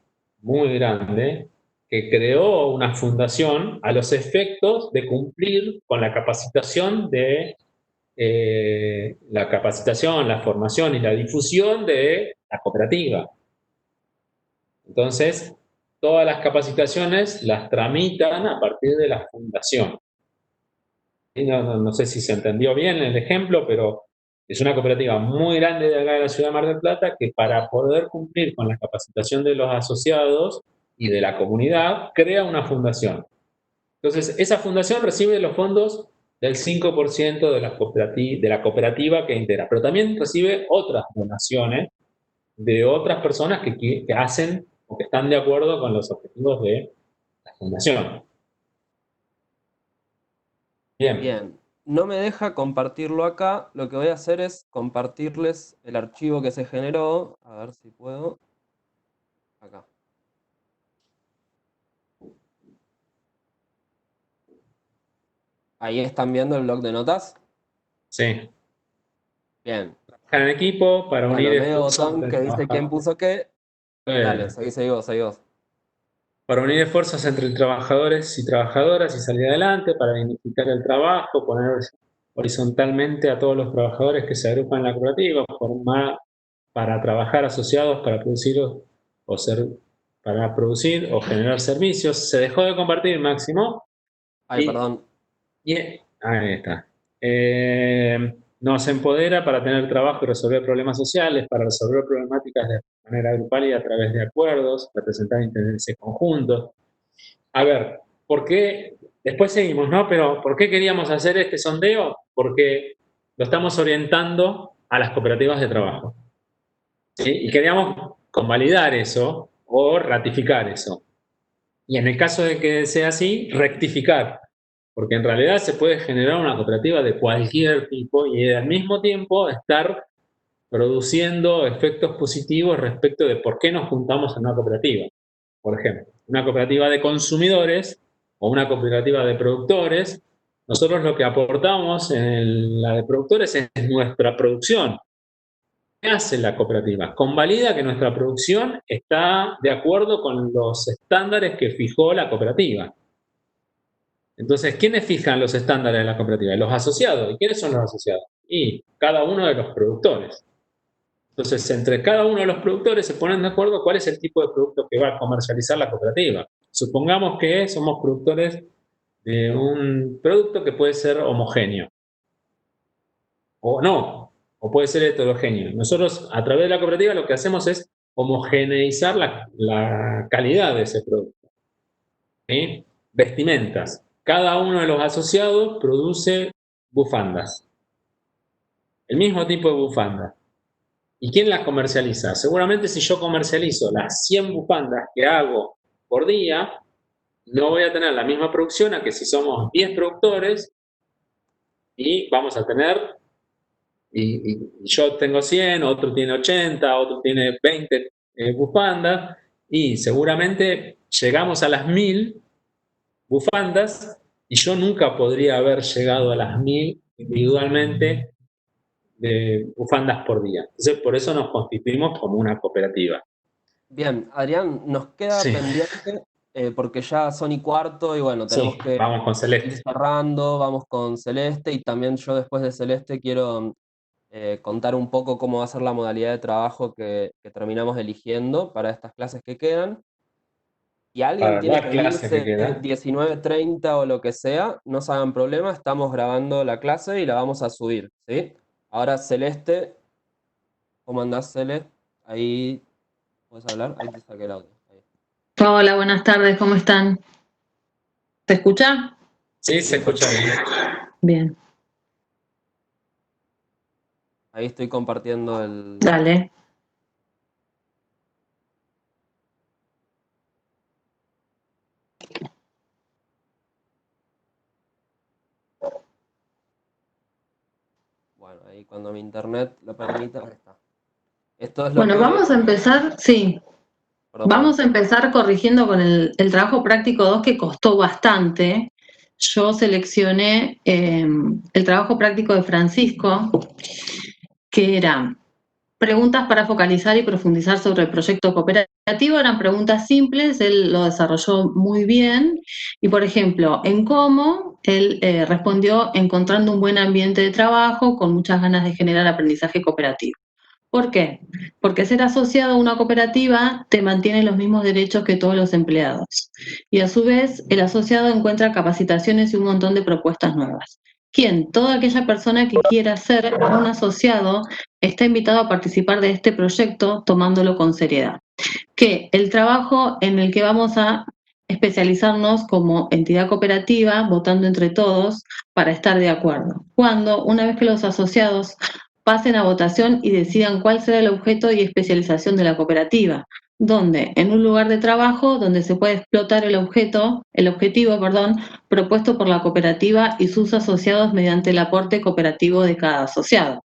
Speaker 2: que creó una fundación a los efectos de cumplir con la capacitación la formación y la difusión de la cooperativa. Entonces, todas las capacitaciones las tramitan a partir de la fundación. Y no sé si se entendió bien el ejemplo, pero es una cooperativa muy grande de acá de la ciudad de Mar del Plata que para poder cumplir con la capacitación de los asociados y de la comunidad, crea una fundación. Entonces, esa fundación recibe los fondos del 5% de la cooperativa que integra, pero también recibe otras donaciones de otras personas que hacen o que están de acuerdo con los objetivos de la fundación. Bien.
Speaker 1: Bien, no me deja compartirlo acá. Lo que voy a hacer es compartirles el archivo que se generó. A ver si puedo. Acá. Ahí están viendo el bloc de notas.
Speaker 2: Sí.
Speaker 1: Bien.
Speaker 2: Trabajar en equipo para
Speaker 1: Bueno,
Speaker 2: unir
Speaker 1: medio
Speaker 2: esfuerzos.
Speaker 1: botón que dice quién puso qué. Dale, seguí vos.
Speaker 2: Para unir esfuerzos entre trabajadores y trabajadoras y salir adelante, para dignificar el trabajo, poner horizontalmente a todos los trabajadores que se agrupan en la cooperativa, formar para trabajar asociados para producir o generar servicios. Se dejó de compartir, Máximo.
Speaker 1: Ay, perdón.
Speaker 2: Ahí está. Nos empodera para tener trabajo y resolver problemas sociales, para resolver problemáticas de manera grupal y a través de acuerdos, representar intereses conjuntos. A ver, ¿por qué? Después seguimos, ¿no? Pero ¿por qué queríamos hacer este sondeo? Porque lo estamos orientando a las cooperativas de trabajo. ¿Sí? Y queríamos convalidar eso o ratificar eso. Y en el caso de que sea así, rectificar. Porque en realidad se puede generar una cooperativa de cualquier tipo y al mismo tiempo estar produciendo efectos positivos respecto de por qué nos juntamos en una cooperativa. Por ejemplo, una cooperativa de consumidores o una cooperativa de productores, nosotros lo que aportamos en la de productores es nuestra producción. ¿Qué hace la cooperativa? Convalida que nuestra producción está de acuerdo con los estándares que fijó la cooperativa. Entonces, ¿quiénes fijan los estándares de la cooperativa? Los asociados. ¿Y quiénes son los asociados? Y cada uno de los productores. Entonces, entre cada uno de los productores se ponen de acuerdo cuál es el tipo de producto que va a comercializar la cooperativa. Supongamos que somos productores de un producto que puede ser homogéneo. O no, o puede ser heterogéneo. Nosotros, a través de la cooperativa, lo que hacemos es homogeneizar la calidad de ese producto. ¿Sí? Vestimentas. Cada uno de los asociados produce bufandas. El mismo tipo de bufandas. ¿Y quién las comercializa? Seguramente si yo comercializo las 100 bufandas que hago por día, no voy a tener la misma producción a que si somos 10 productores y vamos a tener, y yo tengo 100, otro tiene 80, otro tiene 20 bufandas, y seguramente llegamos a las 1000 bufandas y yo nunca podría haber llegado a las 1000 individualmente de bufandas por día. Entonces, por eso nos constituimos como una cooperativa.
Speaker 1: Bien, Adrián, nos queda
Speaker 2: Sí.
Speaker 1: pendiente porque ya son y cuarto y bueno, tenemos que
Speaker 2: Vamos con
Speaker 1: ir
Speaker 2: Celeste.
Speaker 1: cerrando, vamos con Celeste y también yo después de Celeste quiero contar un poco cómo va a ser la modalidad de trabajo que terminamos eligiendo para estas clases que quedan. Y alguien
Speaker 2: Para
Speaker 1: tiene
Speaker 2: la
Speaker 1: que
Speaker 2: clase que
Speaker 1: irse
Speaker 2: queda.
Speaker 1: 19:30 o lo que sea, no se hagan problema, estamos grabando la clase y la vamos a subir, ¿sí? Ahora Celeste, ¿cómo andás, Celeste? Ahí, ¿puedes hablar? Ahí te saqué el audio. Ahí.
Speaker 5: Hola, buenas tardes, ¿cómo están? ¿Se escucha?
Speaker 2: Sí, se escucha bien.
Speaker 5: Bien,
Speaker 1: Ahí estoy compartiendo el...
Speaker 5: dale.
Speaker 1: Bueno, ahí cuando mi internet lo permita, ahí está. Esto es lo
Speaker 5: Bueno,
Speaker 1: que...
Speaker 5: vamos a empezar, sí,
Speaker 1: Perdón,
Speaker 5: vamos a empezar corrigiendo con el trabajo práctico 2 que costó bastante. Yo seleccioné el trabajo práctico de Francisco, que era preguntas para focalizar y profundizar sobre el proyecto cooperativo. Eran preguntas simples, él lo desarrolló muy bien. Y, por ejemplo, en cómo, él respondió encontrando un buen ambiente de trabajo con muchas ganas de generar aprendizaje cooperativo. ¿Por qué? Porque ser asociado a una cooperativa te mantiene los mismos derechos que todos los empleados. Y a su vez, el asociado encuentra capacitaciones y un montón de propuestas nuevas. ¿Quién? Toda aquella persona que quiera ser un asociado está invitado a participar de este proyecto tomándolo con seriedad. Que el trabajo en el que vamos a especializarnos como entidad cooperativa, votando entre todos para estar de acuerdo. Cuando, una vez que los asociados pasen a votación y decidan cuál será el objeto y especialización de la cooperativa, donde en un lugar de trabajo donde se puede explotar el objetivo, propuesto por la cooperativa y sus asociados mediante el aporte cooperativo de cada asociado.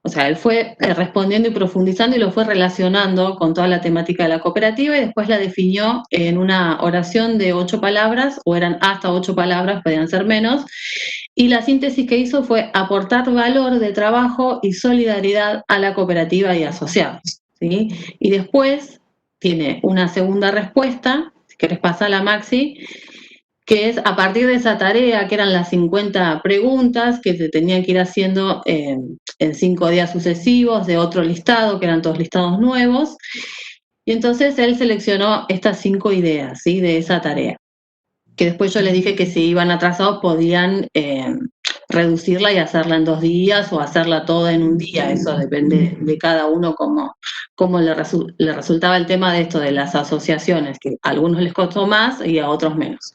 Speaker 5: O sea, él fue respondiendo y profundizando y lo fue relacionando con toda la temática de la cooperativa y después la definió en una oración de 8 palabras, o eran hasta 8 palabras, podían ser menos, y la síntesis que hizo fue aportar valor de trabajo y solidaridad a la cooperativa y asociados, ¿sí? Y después tiene una segunda respuesta, si querés pasarla, Maxi, que es a partir de esa tarea, que eran las 50 preguntas que se tenían que ir haciendo en 5 días sucesivos de otro listado, que eran todos listados nuevos, y entonces él seleccionó estas 5 ideas, ¿sí?, de esa tarea, que después yo les dije que si iban atrasados podían reducirla y hacerla en 2 días o hacerla toda en un día, eso depende de cada uno cómo le resultaba el tema de esto de las asociaciones, que a algunos les costó más y a otros menos.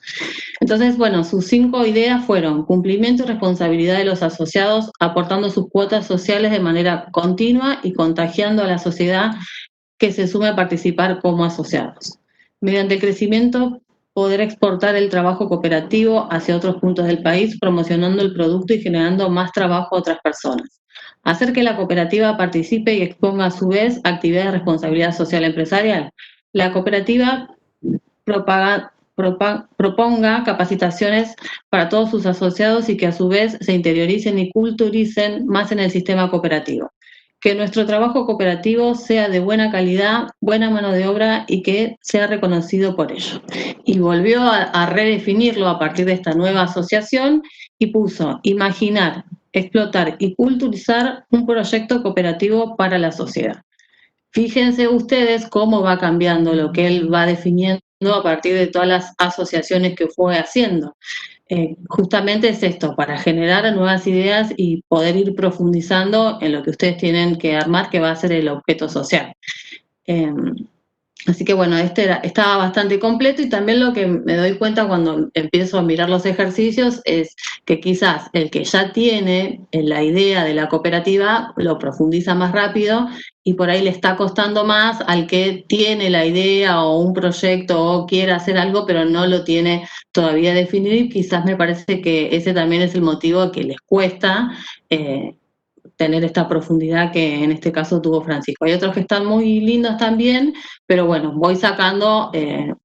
Speaker 5: Entonces, bueno, sus 5 ideas fueron cumplimiento y responsabilidad de los asociados, aportando sus cuotas sociales de manera continua y contagiando a la sociedad que se sume a participar como asociados. Mediante el crecimiento, poder exportar el trabajo cooperativo hacia otros puntos del país, promocionando el producto y generando más trabajo a otras personas. Hacer que la cooperativa participe y exponga a su vez actividades de responsabilidad social empresarial. La cooperativa proponga capacitaciones para todos sus asociados y que a su vez se interioricen y culturicen más en el sistema cooperativo. Que nuestro trabajo cooperativo sea de buena calidad, buena mano de obra y que sea reconocido por ello. Y volvió a redefinirlo a partir de esta nueva asociación y puso imaginar, explotar y culturizar un proyecto cooperativo para la sociedad. Fíjense ustedes cómo va cambiando lo que él va definiendo a partir de todas las asociaciones que fue haciendo. Justamente es esto, para generar nuevas ideas y poder ir profundizando en lo que ustedes tienen que armar, que va a ser el objeto social. Así que bueno, estaba bastante completo, y también lo que me doy cuenta cuando empiezo a mirar los ejercicios es que quizás el que ya tiene la idea de la cooperativa lo profundiza más rápido y por ahí le está costando más al que tiene la idea o un proyecto o quiere hacer algo pero no lo tiene todavía definido, y quizás me parece que ese también es el motivo que les cuesta tener esta profundidad que en este caso tuvo Francisco. Hay otros que están muy lindos también, pero bueno, voy sacando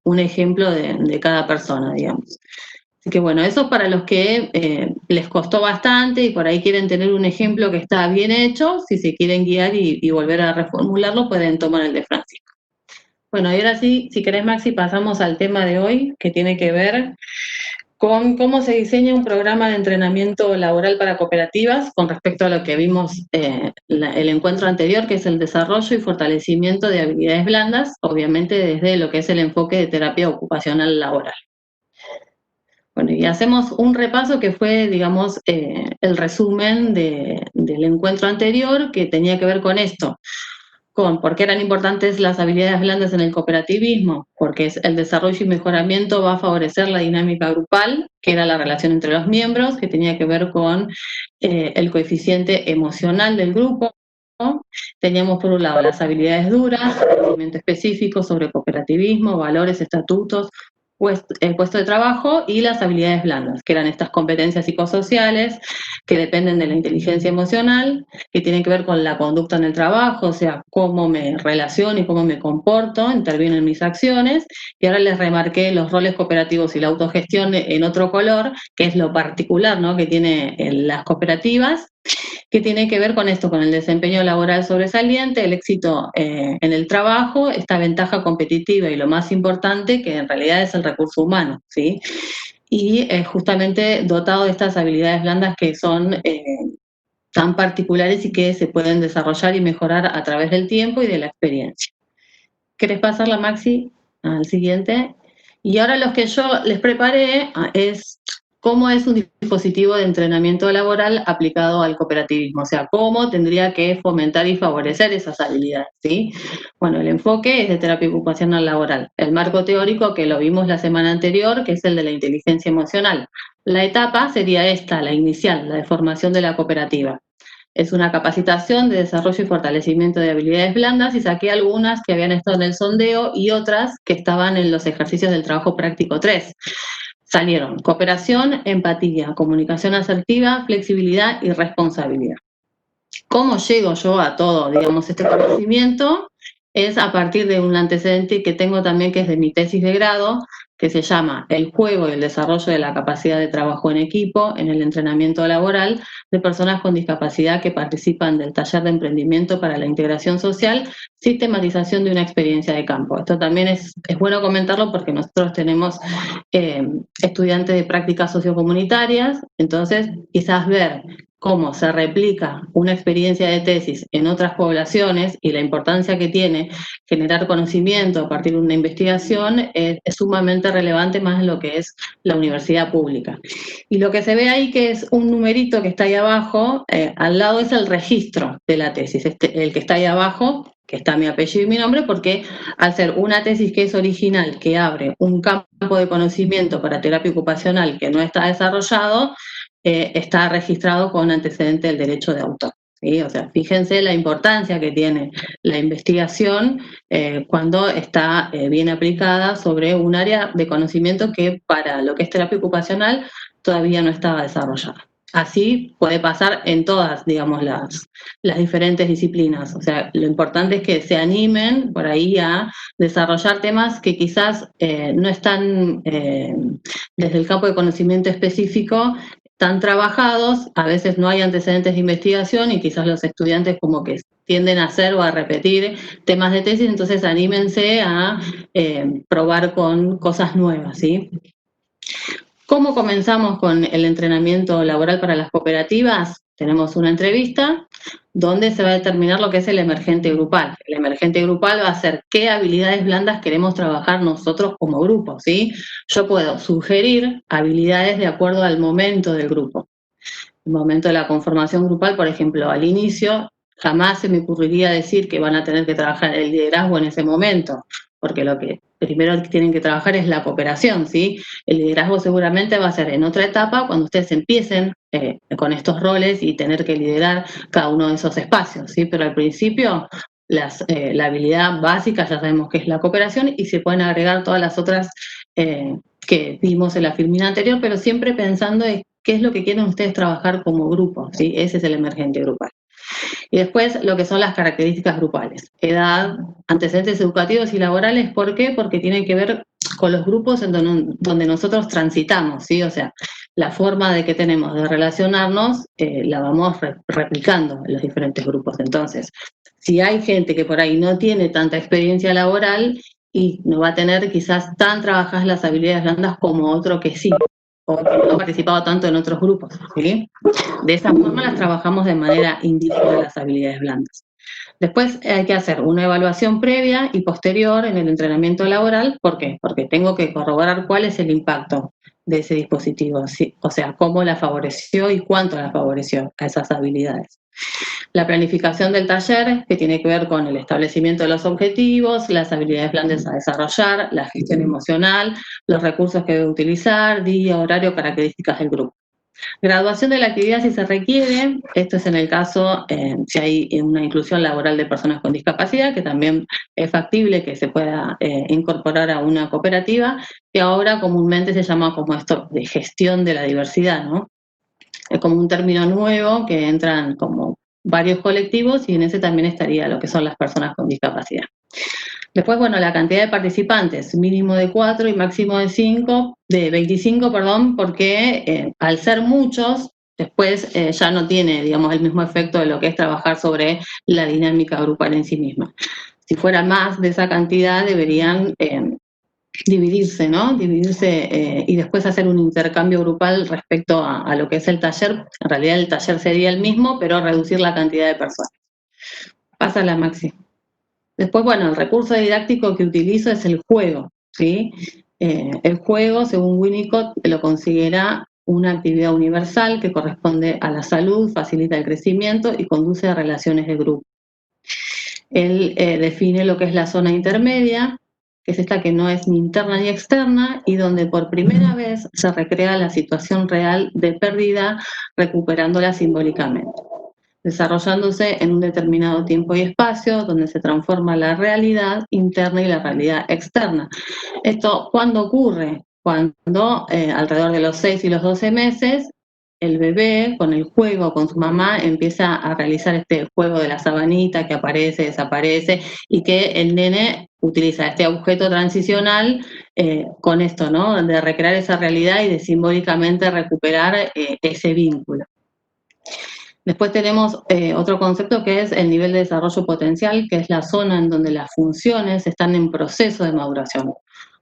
Speaker 5: un ejemplo de cada persona, digamos. Así que bueno, eso para los que les costó bastante y por ahí quieren tener un ejemplo que está bien hecho. Si se quieren guiar y volver a reformularlo, pueden tomar el de Francisco. Bueno, y ahora sí, si querés, Maxi, pasamos al tema de hoy, que tiene que ver con cómo se diseña un programa de entrenamiento laboral para cooperativas con respecto a lo que vimos el encuentro anterior, que es el desarrollo y fortalecimiento de habilidades blandas, obviamente desde lo que es el enfoque de terapia ocupacional laboral. Bueno, y hacemos un repaso que fue, digamos, el resumen del encuentro anterior, que tenía que ver con esto. Con por qué eran importantes las habilidades blandas en el cooperativismo, porque el desarrollo y mejoramiento va a favorecer la dinámica grupal, que era la relación entre los miembros, que tenía que ver con el coeficiente emocional del grupo, ¿no? Teníamos por un lado las habilidades duras, conocimiento específico sobre cooperativismo, valores, estatutos, el puesto de trabajo, y las habilidades blandas, que eran estas competencias psicosociales que dependen de la inteligencia emocional, que tienen que ver con la conducta en el trabajo, o sea, cómo me relaciono y cómo me comporto, intervienen mis acciones. Y ahora les remarqué los roles cooperativos y la autogestión en otro color, que es lo particular, ¿no?, que tienen las cooperativas. que tiene que ver con esto, con el desempeño laboral sobresaliente, el éxito en el trabajo, esta ventaja competitiva y lo más importante, que en realidad es el recurso humano, ¿sí? Y justamente dotado de estas habilidades blandas que son tan particulares y que se pueden desarrollar y mejorar a través del tiempo y de la experiencia. ¿Querés pasarla, Maxi, al siguiente? Y ahora los que yo les preparé es cómo es un dispositivo de entrenamiento laboral aplicado al cooperativismo, o sea, cómo tendría que fomentar y favorecer esas habilidades, ¿sí? Bueno, el enfoque es de terapia ocupacional laboral. El marco teórico, que lo vimos la semana anterior, que es el de la inteligencia emocional. La etapa sería esta, la inicial, la de formación de la cooperativa. Es una capacitación de desarrollo y fortalecimiento de habilidades blandas y saqué algunas que habían estado en el sondeo y otras que estaban en los ejercicios del trabajo práctico 3. Salieron cooperación, empatía, comunicación asertiva, flexibilidad y responsabilidad. ¿Cómo llego yo a todo, digamos, este conocimiento? Es a partir de un antecedente que tengo también, que es de mi tesis de grado, que se llama El juego y el desarrollo de la capacidad de trabajo en equipo en el entrenamiento laboral de personas con discapacidad que participan del taller de emprendimiento para la integración social, sistematización de una experiencia de campo. Esto también es bueno comentarlo porque nosotros tenemos estudiantes de prácticas sociocomunitarias, entonces quizás ver cómo se replica una experiencia de tesis en otras poblaciones y la importancia que tiene generar conocimiento a partir de una investigación es sumamente relevante más en lo que es la universidad pública. Y lo que se ve ahí, que es un numerito que está ahí abajo, al lado es el registro de la tesis, el que está ahí abajo, que está mi apellido y mi nombre, porque al ser una tesis que es original, que abre un campo de conocimiento para terapia ocupacional que no está desarrollado, está registrado con antecedente del derecho de autor. ¿Sí? O sea, fíjense la importancia que tiene la investigación cuando está bien aplicada sobre un área de conocimiento que para lo que es terapia ocupacional todavía no estaba desarrollada. Así puede pasar en todas, digamos, las diferentes disciplinas. O sea, lo importante es que se animen por ahí a desarrollar temas que quizás no están desde el campo de conocimiento específico tan trabajados, a veces no hay antecedentes de investigación y quizás los estudiantes como que tienden a hacer o a repetir temas de tesis, entonces anímense a probar con cosas nuevas, ¿sí? ¿Cómo comenzamos con el entrenamiento laboral para las cooperativas? Tenemos una entrevista donde se va a determinar lo que es el emergente grupal. El emergente grupal va a ser qué habilidades blandas queremos trabajar nosotros como grupo, ¿sí? Yo puedo sugerir habilidades de acuerdo al momento del grupo. El momento de la conformación grupal, por ejemplo, al inicio, jamás se me ocurriría decir que van a tener que trabajar el liderazgo en ese momento, porque lo que primero tienen que trabajar es la cooperación, ¿sí? El liderazgo seguramente va a ser en otra etapa, cuando ustedes empiecen con estos roles y tener que liderar cada uno de esos espacios, ¿sí? Pero al principio la habilidad básica ya sabemos que es la cooperación y se pueden agregar todas las otras que vimos en la filmina anterior, pero siempre pensando en qué es lo que quieren ustedes trabajar como grupo, ¿sí? Ese es el emergente grupal. Y después lo que son las características grupales. Edad, antecedentes educativos y laborales, ¿por qué? Porque tienen que ver con los grupos en donde nosotros transitamos, ¿sí? O sea, la forma de que tenemos de relacionarnos la vamos replicando en los diferentes grupos. Entonces, si hay gente que por ahí no tiene tanta experiencia laboral y no va a tener quizás tan trabajadas las habilidades blandas como otro que sí, o que no ha participado tanto en otros grupos, ¿sí? De esa forma las trabajamos de manera individual las habilidades blandas. Después hay que hacer una evaluación previa y posterior en el entrenamiento laboral. ¿Por qué? Porque tengo que corroborar cuál es el impacto de ese dispositivo, ¿sí? O sea, cómo la favoreció y cuánto la favoreció a esas habilidades. La planificación del taller, que tiene que ver con el establecimiento de los objetivos, las habilidades blandas a desarrollar, la gestión emocional, los recursos que debe utilizar, día, horario, características del grupo. Graduación de la actividad si se requiere, esto es en el caso si hay una inclusión laboral de personas con discapacidad, que también es factible que se pueda incorporar a una cooperativa, que ahora comúnmente se llama como esto de gestión de la diversidad, ¿no? Es como un término nuevo que entran como varios colectivos y en ese también estaría lo que son las personas con discapacidad. Después, bueno, la cantidad de participantes, mínimo de 4 y máximo de 25, porque al ser muchos, Después ya no tiene, digamos, el mismo efecto de lo que es trabajar sobre la dinámica grupal en sí misma. Si fuera más de esa cantidad, deberían dividirse, ¿no? Dividirse y después hacer un intercambio grupal respecto a lo que es el taller. En realidad el taller sería el mismo, pero reducir la cantidad de personas. Pasa la Maxi. Después, bueno, el recurso didáctico que utilizo es el juego, ¿sí? El juego, según Winnicott, lo considera una actividad universal que corresponde a la salud, facilita el crecimiento y conduce a relaciones de grupo. Él define lo que es la zona intermedia, que es esta que no es ni interna ni externa, y donde por primera vez se recrea la situación real de pérdida, recuperándola simbólicamente, desarrollándose en un determinado tiempo y espacio, donde se transforma la realidad interna y la realidad externa. ¿Esto cuándo ocurre? Cuando alrededor de los 6 y los 12 meses, el bebé con el juego, con su mamá, empieza a realizar este juego de la sabanita que aparece, desaparece, y que el nene utiliza este objeto transicional con esto, ¿no? De recrear esa realidad y de simbólicamente recuperar ese vínculo. Después tenemos otro concepto que es el nivel de desarrollo potencial, que es la zona en donde las funciones están en proceso de maduración.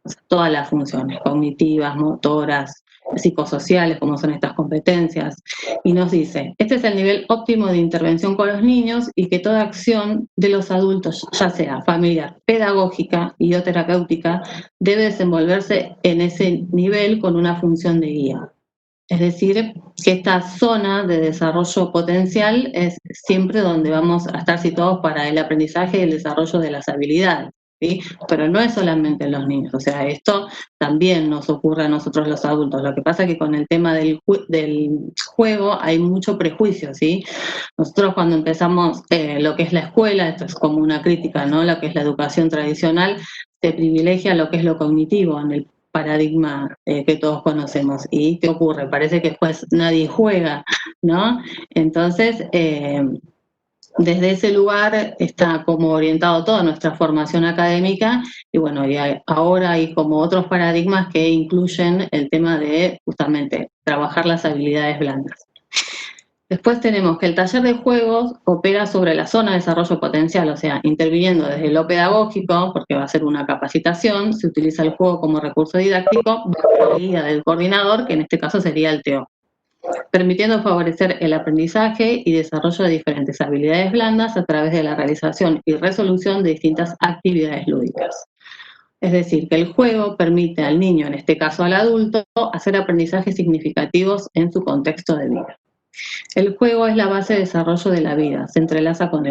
Speaker 5: O sea, todas las funciones cognitivas, motoras, psicosociales, como son estas competencias. Y nos dice, este es el nivel óptimo de intervención con los niños y que toda acción de los adultos, ya sea familiar, pedagógica y o terapéutica, debe desenvolverse en ese nivel con una función de guía. Es decir, que esta zona de desarrollo potencial es siempre donde vamos a estar situados para el aprendizaje y el desarrollo de las habilidades, ¿sí? Pero no es solamente en los niños, o sea, esto también nos ocurre a nosotros los adultos. Lo que pasa es que con el tema del juego hay mucho prejuicio, ¿sí? Nosotros cuando empezamos lo que es la escuela, esto es como una crítica, ¿no? Lo que es la educación tradicional, se privilegia lo que es lo cognitivo en el paradigma que todos conocemos. ¿Y qué ocurre? Parece que después nadie juega, ¿no? Entonces, desde ese lugar está como orientado toda nuestra formación académica y bueno, y ahora hay como otros paradigmas que incluyen el tema de justamente trabajar las habilidades blandas. Después tenemos que el taller de juegos opera sobre la zona de desarrollo potencial, o sea, interviniendo desde lo pedagógico, porque va a ser una capacitación, se utiliza el juego como recurso didáctico, bajo la guía del coordinador, que en este caso sería el TEO, permitiendo favorecer el aprendizaje y desarrollo de diferentes habilidades blandas a través de la realización y resolución de distintas actividades lúdicas. Es decir, que el juego permite al niño, en este caso al adulto, hacer aprendizajes significativos en su contexto de vida. El juego es la base de desarrollo de la vida, se entrelaza con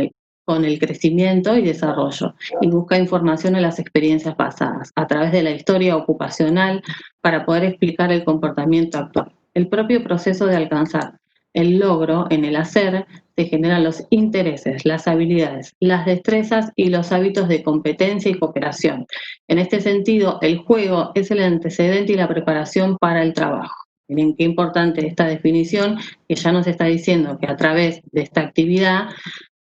Speaker 5: el crecimiento y desarrollo y busca información en las experiencias pasadas a través de la historia ocupacional para poder explicar el comportamiento actual. El propio proceso de alcanzar el logro en el hacer se generan los intereses, las habilidades, las destrezas y los hábitos de competencia y cooperación. En este sentido, el juego es el antecedente y la preparación para el trabajo. Miren qué importante esta definición, que ya nos está diciendo que a través de esta actividad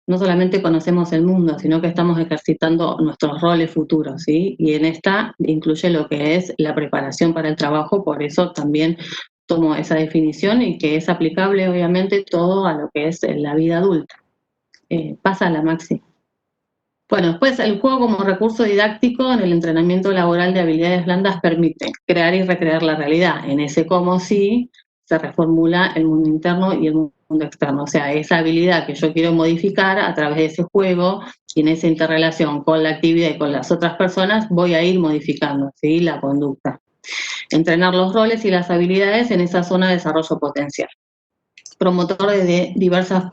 Speaker 5: no solamente conocemos el mundo, sino que estamos ejercitando nuestros roles futuros, ¿sí? Y en esta incluye lo que es la preparación para el trabajo, por eso también tomo esa definición y que es aplicable obviamente todo a lo que es la vida adulta. Pasa la Maxi. Bueno, después el juego como recurso didáctico en el entrenamiento laboral de habilidades blandas permite crear y recrear la realidad. En ese cómo sí se reformula el mundo interno y el mundo externo. O sea, esa habilidad que yo quiero modificar a través de ese juego y en esa interrelación con la actividad y con las otras personas voy a ir modificando, ¿sí? La conducta. Entrenar los roles y las habilidades en esa zona de desarrollo potencial. Promotor de diversas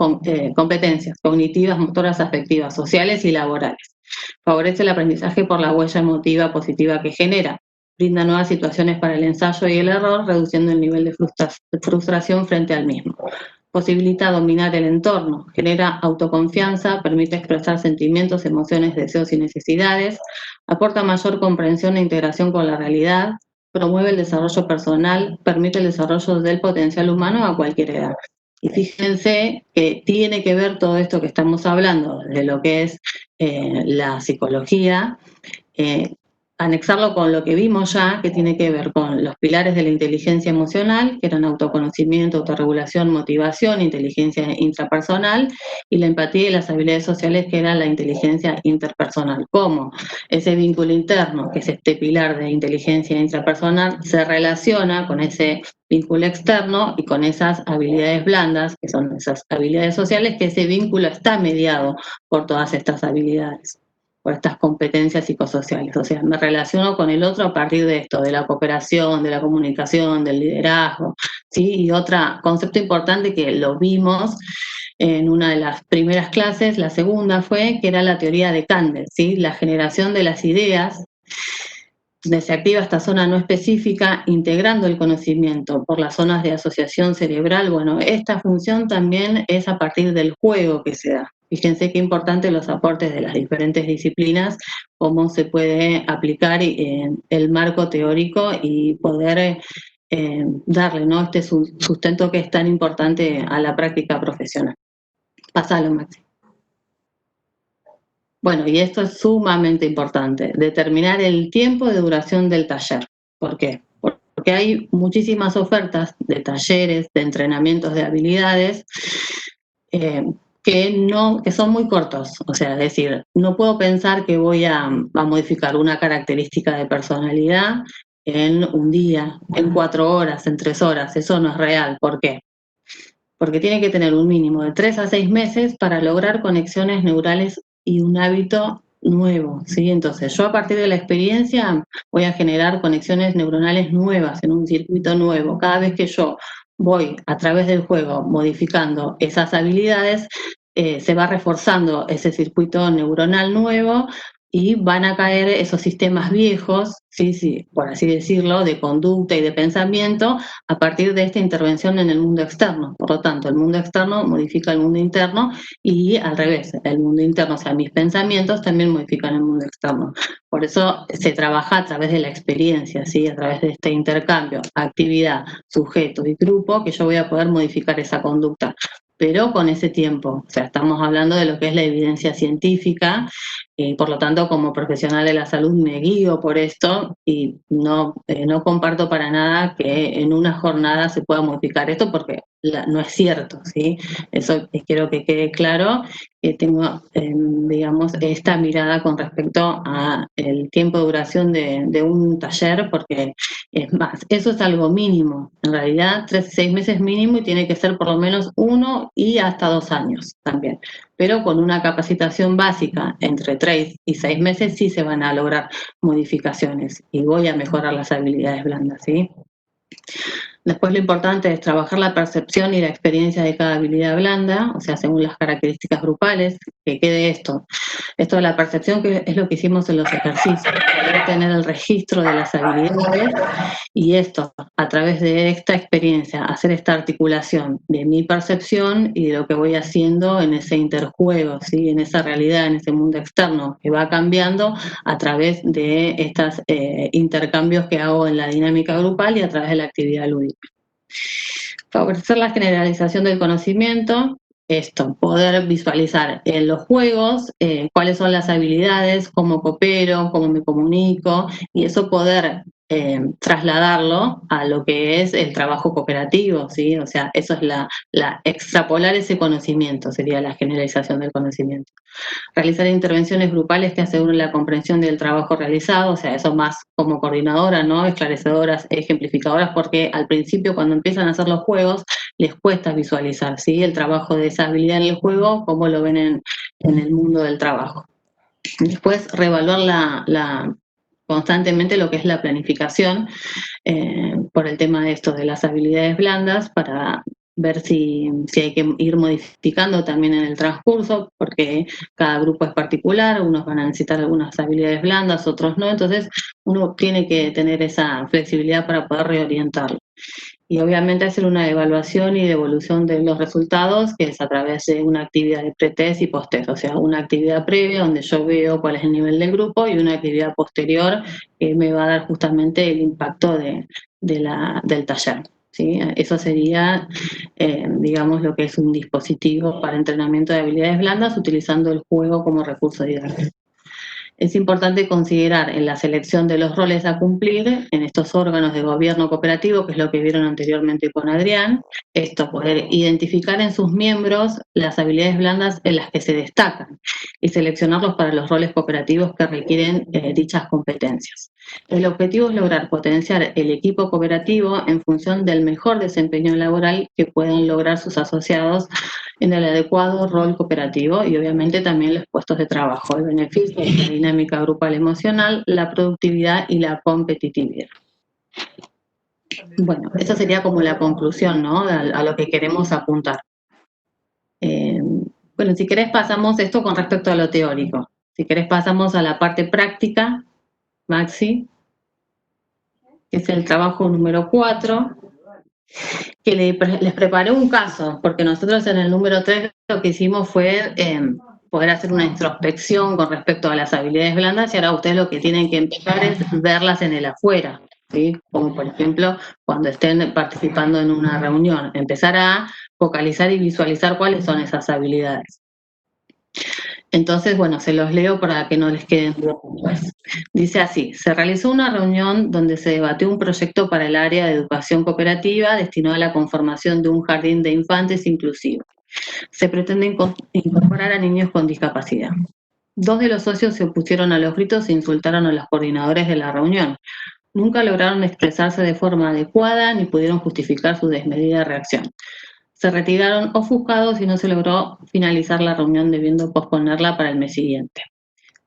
Speaker 5: competencias cognitivas, motoras, afectivas, sociales y laborales. Favorece el aprendizaje por la huella emotiva positiva que genera. Brinda nuevas situaciones para el ensayo y el error, reduciendo el nivel de frustración frente al mismo. Posibilita dominar el entorno, genera autoconfianza, permite expresar sentimientos, emociones, deseos y necesidades, aporta mayor comprensión e integración con la realidad, promueve el desarrollo personal, permite el desarrollo del potencial humano a cualquier edad. Y fíjense que tiene que ver todo esto que estamos hablando de lo que es la psicología anexarlo con lo que vimos ya, que tiene que ver con los pilares de la inteligencia emocional, que eran autoconocimiento, autorregulación, motivación, inteligencia intrapersonal, y la empatía y las habilidades sociales, que era la inteligencia interpersonal. Cómo ese vínculo interno, que es este pilar de inteligencia intrapersonal, se relaciona con ese vínculo externo y con esas habilidades blandas, que son esas habilidades sociales, que ese vínculo está mediado por todas estas habilidades, por estas competencias psicosociales. O sea, me relaciono con el otro a partir de esto, de la cooperación, de la comunicación, del liderazgo, ¿sí? Y otro concepto importante que lo vimos en una de las primeras clases, la segunda fue, que era la teoría de Candes, ¿sí? La generación de las ideas, donde se activa esta zona no específica, integrando el conocimiento por las zonas de asociación cerebral. Bueno, esta función también es a partir del juego que se da. Fíjense qué importante los aportes de las diferentes disciplinas, cómo se puede aplicar el marco teórico y poder darle, ¿no?, este sustento que es tan importante a la práctica profesional. Pásalo, Maxi. Bueno, y esto es sumamente importante, determinar el tiempo de duración del taller. ¿Por qué? Porque hay muchísimas ofertas de talleres, de entrenamientos de habilidades, que son muy cortos. O sea, es decir, no puedo pensar que voy a modificar una característica de personalidad en un día, en 4 horas, en 3 horas. Eso no es real. ¿Por qué? Porque tiene que tener un mínimo de 3 a 6 meses para lograr conexiones neurales y un hábito nuevo, ¿sí? Entonces, yo a partir de la experiencia voy a generar conexiones neuronales nuevas en un circuito nuevo. Cada vez que yo voy a través del juego modificando esas habilidades, se va reforzando ese circuito neuronal nuevo y van a caer esos sistemas viejos, sí, por así decirlo, de conducta y de pensamiento a partir de esta intervención en el mundo externo. Por lo tanto, el mundo externo modifica el mundo interno y al revés, el mundo interno, o sea, mis pensamientos también modifican el mundo externo. Por eso se trabaja a través de la experiencia, ¿sí? A través de este intercambio, actividad, sujeto y grupo, que yo voy a poder modificar esa conducta, pero con ese tiempo. O sea, estamos hablando de lo que es la evidencia científica, y por lo tanto, como profesional de la salud me guío por esto y no comparto para nada que en una jornada se pueda modificar esto, porque no es cierto, ¿sí? Eso quiero que quede claro, que tengo, digamos, esta mirada con respecto a el tiempo de duración de un taller, porque es más, eso es algo mínimo. En realidad, 3 a 6 meses mínimo, y tiene que ser por lo menos 1 y hasta 2 años también. Pero con una capacitación básica entre 3 y 6 meses sí se van a lograr modificaciones y voy a mejorar las habilidades blandas, ¿sí? Después lo importante es trabajar la percepción y la experiencia de cada habilidad blanda, o sea, según las características grupales, que quede esto. Esto de la percepción, que es lo que hicimos en los ejercicios, poder tener el registro de las habilidades, y esto, a través de esta experiencia, hacer esta articulación de mi percepción y de lo que voy haciendo en ese interjuego, ¿sí? En esa realidad, en ese mundo externo que va cambiando a través de estos intercambios que hago en la dinámica grupal y a través de la actividad lúdica. Favorecer la generalización del conocimiento, esto, poder visualizar en los juegos cuáles son las habilidades, cómo coopero, cómo me comunico, y eso poder trasladarlo a lo que es el trabajo cooperativo, ¿sí? O sea, eso es extrapolar ese conocimiento, sería la generalización del conocimiento. Realizar intervenciones grupales que aseguren la comprensión del trabajo realizado, o sea, eso más como coordinadora, ¿no? Esclarecedoras, ejemplificadoras, porque al principio, cuando empiezan a hacer los juegos, les cuesta visualizar, ¿sí? El trabajo de esa habilidad en el juego, cómo lo ven en el mundo del trabajo. Después, reevaluar constantemente lo que es la planificación, por el tema de esto de las habilidades blandas, para ver si hay que ir modificando también en el transcurso, porque cada grupo es particular, unos van a necesitar algunas habilidades blandas, otros no, entonces uno tiene que tener esa flexibilidad para poder reorientarlo. Y obviamente hacer una evaluación y devolución de los resultados, que es a través de una actividad de pretest y posttest, o sea, una actividad previa donde yo veo cuál es el nivel del grupo y una actividad posterior que me va a dar justamente el impacto del taller, ¿sí? Eso sería, digamos, lo que es un dispositivo para entrenamiento de habilidades blandas utilizando el juego como recurso didáctico. Es importante considerar en la selección de los roles a cumplir en estos órganos de gobierno cooperativo, que es lo que vieron anteriormente con Adrián, esto, poder identificar en sus miembros las habilidades blandas en las que se destacan y seleccionarlos para los roles cooperativos que requieren dichas competencias. El objetivo es lograr potenciar el equipo cooperativo en función del mejor desempeño laboral que puedan lograr sus asociados en el adecuado rol cooperativo y obviamente también los puestos de trabajo, el beneficio de la dinámica grupal emocional, la productividad y la competitividad. Bueno, esa sería como la conclusión, ¿no? A lo que queremos apuntar. Bueno, si querés pasamos esto con respecto a lo teórico. Si querés pasamos a la parte práctica, Maxi, que es el trabajo número 4, que les preparé un caso, porque nosotros en el número 3 lo que hicimos fue poder hacer una introspección con respecto a las habilidades blandas y ahora ustedes lo que tienen que empezar es verlas en el afuera, ¿sí? Como por ejemplo cuando estén participando en una reunión, empezar a focalizar y visualizar cuáles son esas habilidades. Entonces, bueno, se los leo para que no les queden dudas. Dice así, se realizó una reunión donde se debatió un proyecto para el área de educación cooperativa destinado a la conformación de un jardín de infantes inclusivo. Se pretende incorporar a niños con discapacidad. 2 de los socios se opusieron a los gritos e insultaron a los coordinadores de la reunión. Nunca lograron expresarse de forma adecuada ni pudieron justificar su desmedida reacción. Se retiraron ofuscados y no se logró finalizar la reunión, debiendo posponerla para el mes siguiente.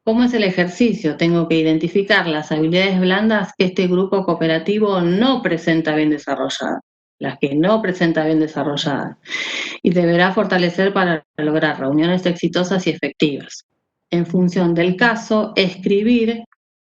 Speaker 5: ¿Cómo es el ejercicio? Tengo que identificar las habilidades blandas que este grupo cooperativo no presenta bien desarrolladas, las que no presenta bien desarrolladas, y deberá fortalecer para lograr reuniones exitosas y efectivas. En función del caso, escribir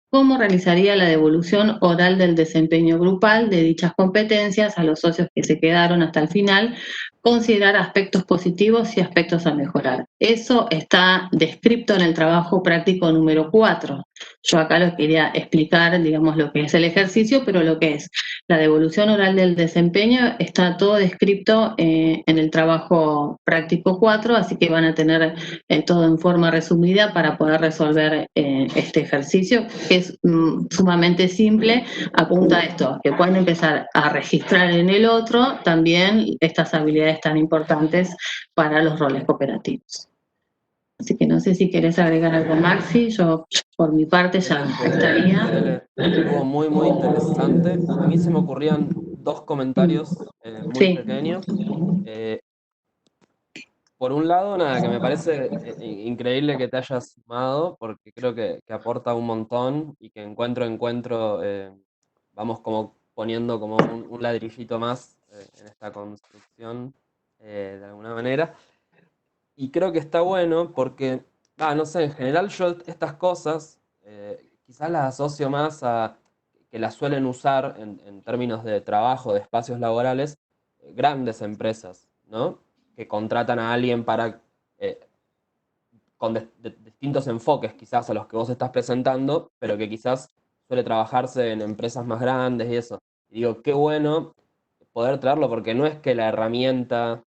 Speaker 5: cómo realizaría la devolución oral del desempeño grupal de dichas competencias a los socios que se quedaron hasta el final, considerar aspectos positivos y aspectos a mejorar. Eso está descrito en el trabajo práctico número 4. Yo acá les quería explicar, digamos, lo que es el ejercicio, pero lo que es la devolución oral del desempeño está todo descrito en el trabajo práctico 4, así que van a tener todo en forma resumida para poder resolver este ejercicio, que es sumamente simple, apunta a esto, que pueden empezar a registrar en el otro también estas habilidades tan importantes para los roles cooperativos. Así que no sé si querés agregar algo, Maxi, yo por mi parte ya estaría.
Speaker 1: Estuvo muy, muy interesante. A mí se me ocurrían 2 comentarios muy
Speaker 5: Sí.
Speaker 1: pequeños. Por un lado, nada, que me parece increíble que te hayas sumado, porque creo que aporta un montón y que encuentro, vamos como poniendo como un ladrillito más en esta construcción, de alguna manera. Y creo que está bueno porque, no sé, en general yo estas cosas quizás las asocio más a que las suelen usar en términos de trabajo, de espacios laborales, grandes empresas, ¿no? Que contratan a alguien para, con distintos enfoques quizás a los que vos estás presentando, pero que quizás suele trabajarse en empresas más grandes y eso. Y digo, qué bueno poder traerlo porque no es que la herramienta,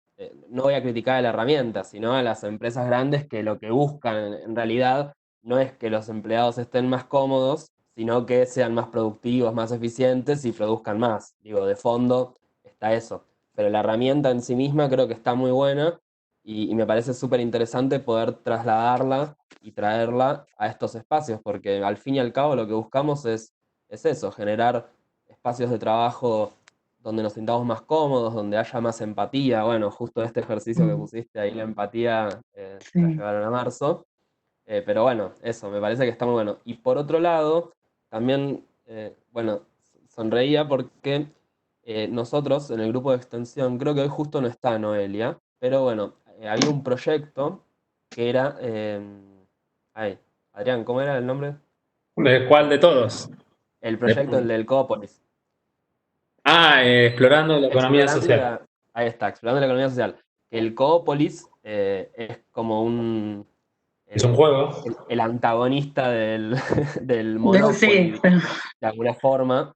Speaker 1: no voy a criticar a la herramienta, sino a las empresas grandes que lo que buscan en realidad no es que los empleados estén más cómodos, sino que sean más productivos, más eficientes y produzcan más. Digo, de fondo está eso. Pero la herramienta en sí misma creo que está muy buena y me parece súper interesante poder trasladarla y traerla a estos espacios, porque al fin y al cabo lo que buscamos es eso, generar espacios de trabajo donde nos sintamos más cómodos, donde haya más empatía. Bueno, justo este ejercicio que pusiste ahí, la empatía, la llevaron a marzo. Pero bueno, eso, me parece que está muy bueno. Y por otro lado, también, bueno, sonreía porque nosotros en el grupo de extensión, creo que hoy justo no está Noelia, pero bueno, había un proyecto que era, ay, Adrián, ¿cómo era el nombre?
Speaker 2: ¿De cuál de todos?
Speaker 1: El proyecto, el del Coopolis.
Speaker 2: Explorando la economía
Speaker 1: Explorando
Speaker 2: social.
Speaker 1: ahí está, explorando la economía social. El Coopolis es como
Speaker 2: Es un juego.
Speaker 1: el antagonista del, del
Speaker 5: Sí,
Speaker 1: Monopoly, de alguna forma,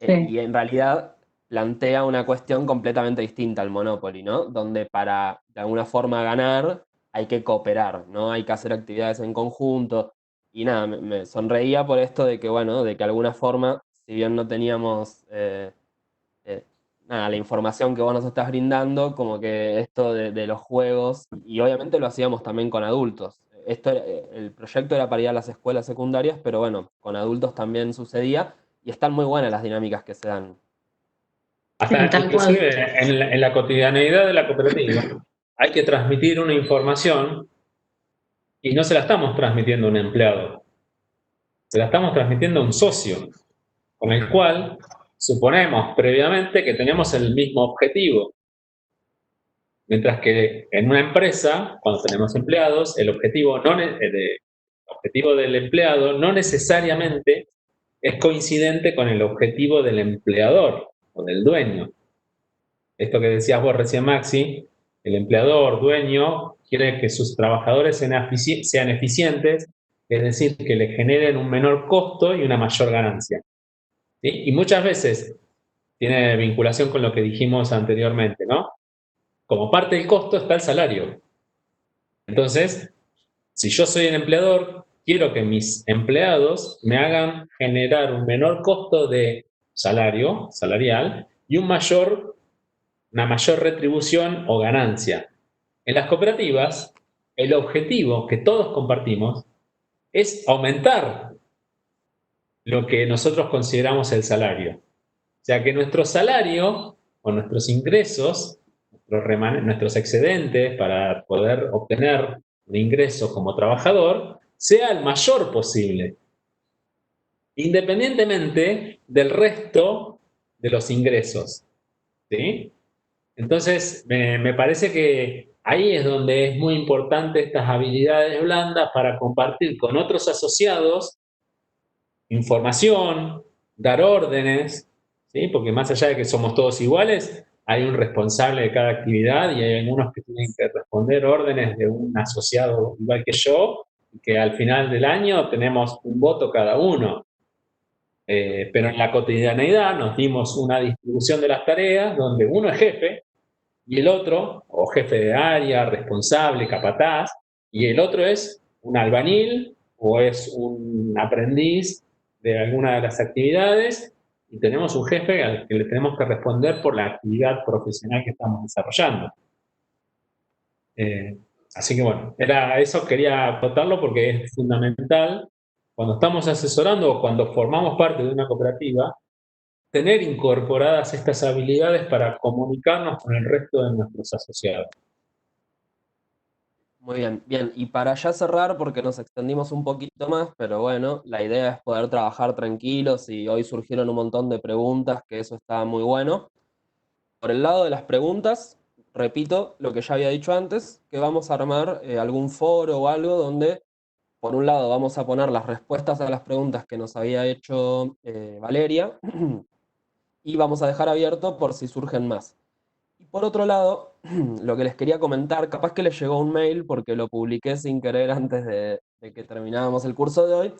Speaker 5: sí.
Speaker 1: y en realidad plantea una cuestión completamente distinta al Monopoly, ¿no? Donde para de alguna forma ganar hay que cooperar, ¿no? Hay que hacer actividades en conjunto Y nada, me sonreía por esto de que, bueno, de que de alguna forma, si bien no teníamos nada, la información que vos nos estás brindando, como que esto de los juegos, y obviamente lo hacíamos también con adultos. El proyecto era para ir a las escuelas secundarias, pero bueno, con adultos también sucedía, y están muy buenas las dinámicas que se dan.
Speaker 2: Hasta
Speaker 5: tal cual.
Speaker 2: inclusive en la cotidianeidad de la cooperativa hay que transmitir una información y no se la estamos transmitiendo a un empleado, se la estamos transmitiendo a un socio, con el cual suponemos previamente que tenemos el mismo objetivo. Mientras que en una empresa, cuando tenemos empleados, el objetivo del empleado no necesariamente es coincidente con el objetivo del empleador o del dueño. Esto que decías vos recién, Maxi, el empleador, dueño, quiere que sus trabajadores sean eficientes, es decir, que le generen un menor costo y una mayor ganancia. ¿Sí? Y muchas veces tiene vinculación con lo que dijimos anteriormente, ¿no? Como parte del costo está el salario. Entonces, si yo soy el empleador, quiero que mis empleados me hagan generar un menor costo de salarial, y una mayor retribución o ganancia. En las cooperativas, el objetivo que todos compartimos es aumentar lo que nosotros consideramos el salario. O sea, que nuestro salario o nuestros ingresos, nuestros excedentes para poder obtener un ingreso como trabajador, sea el mayor posible, independientemente del resto de los ingresos. ¿Sí? Entonces, me parece que ahí es donde es muy importante estas habilidades blandas para compartir con otros asociados información, dar órdenes, ¿sí? Porque más allá de que somos todos iguales, hay un responsable de cada actividad y hay algunos que tienen que responder órdenes de un asociado igual que yo, y que al final del año tenemos un voto cada uno. Pero en la cotidianeidad nos dimos una distribución de las tareas donde uno es jefe y el otro, o jefe de área, responsable, capataz, y el otro es un albañil o es un aprendiz de alguna de las actividades, y tenemos un jefe al que le tenemos que responder por la actividad profesional que estamos desarrollando. Así que bueno, era eso, quería acotarlo porque es fundamental cuando estamos asesorando o cuando formamos parte de una cooperativa, tener incorporadas estas habilidades para comunicarnos con el resto de nuestros asociados.
Speaker 1: Muy bien, bien. Y para ya cerrar, porque nos extendimos un poquito más, pero bueno, la idea es poder trabajar tranquilos y hoy surgieron un montón de preguntas, que eso está muy bueno. Por el lado de las preguntas, repito lo que ya había dicho antes, que vamos a armar algún foro o algo donde, por un lado, vamos a poner las respuestas a las preguntas que nos había hecho Valeria y vamos a dejar abierto por si surgen más. Y por otro lado, lo que les quería comentar, capaz que les llegó un mail porque lo publiqué sin querer antes de que terminábamos el curso de hoy,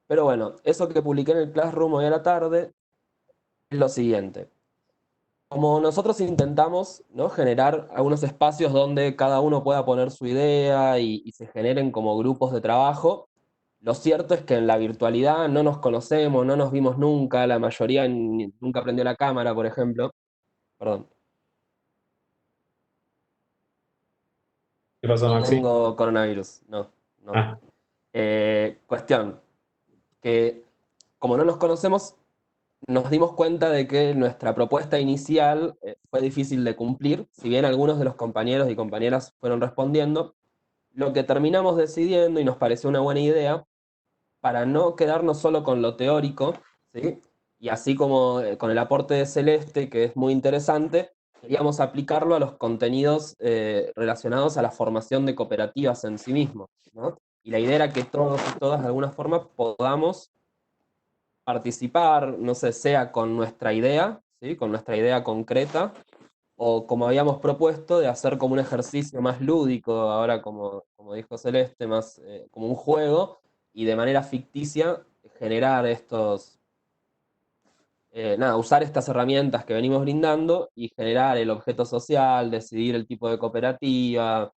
Speaker 1: pero bueno, eso que publiqué en el Classroom hoy a la tarde es lo siguiente. Como nosotros intentamos, ¿no?, generar algunos espacios donde cada uno pueda poner su idea y se generen como grupos de trabajo, lo cierto es que en la virtualidad no nos conocemos, no nos vimos nunca, la mayoría nunca prendió la cámara, por ejemplo. Perdón.
Speaker 2: ¿Qué pasó,
Speaker 1: No
Speaker 2: Maxi?
Speaker 1: tengo coronavirus, no.
Speaker 2: Ah,
Speaker 1: Cuestión, que como no nos conocemos, nos dimos cuenta de que nuestra propuesta inicial fue difícil de cumplir, si bien algunos de los compañeros y compañeras fueron respondiendo, lo que terminamos decidiendo y nos pareció una buena idea, para no quedarnos solo con lo teórico, ¿sí? Y así como con el aporte de Celeste, que es muy interesante, queríamos aplicarlo a los contenidos relacionados a la formación de cooperativas en sí mismos, ¿no? Y la idea era que todos y todas de alguna forma podamos participar, no sé, sea con nuestra idea, ¿sí?, con nuestra idea concreta, o como habíamos propuesto, de hacer como un ejercicio más lúdico, ahora como dijo Celeste, más como un juego, y de manera ficticia generar usar estas herramientas que venimos brindando y generar el objeto social, decidir el tipo de cooperativa,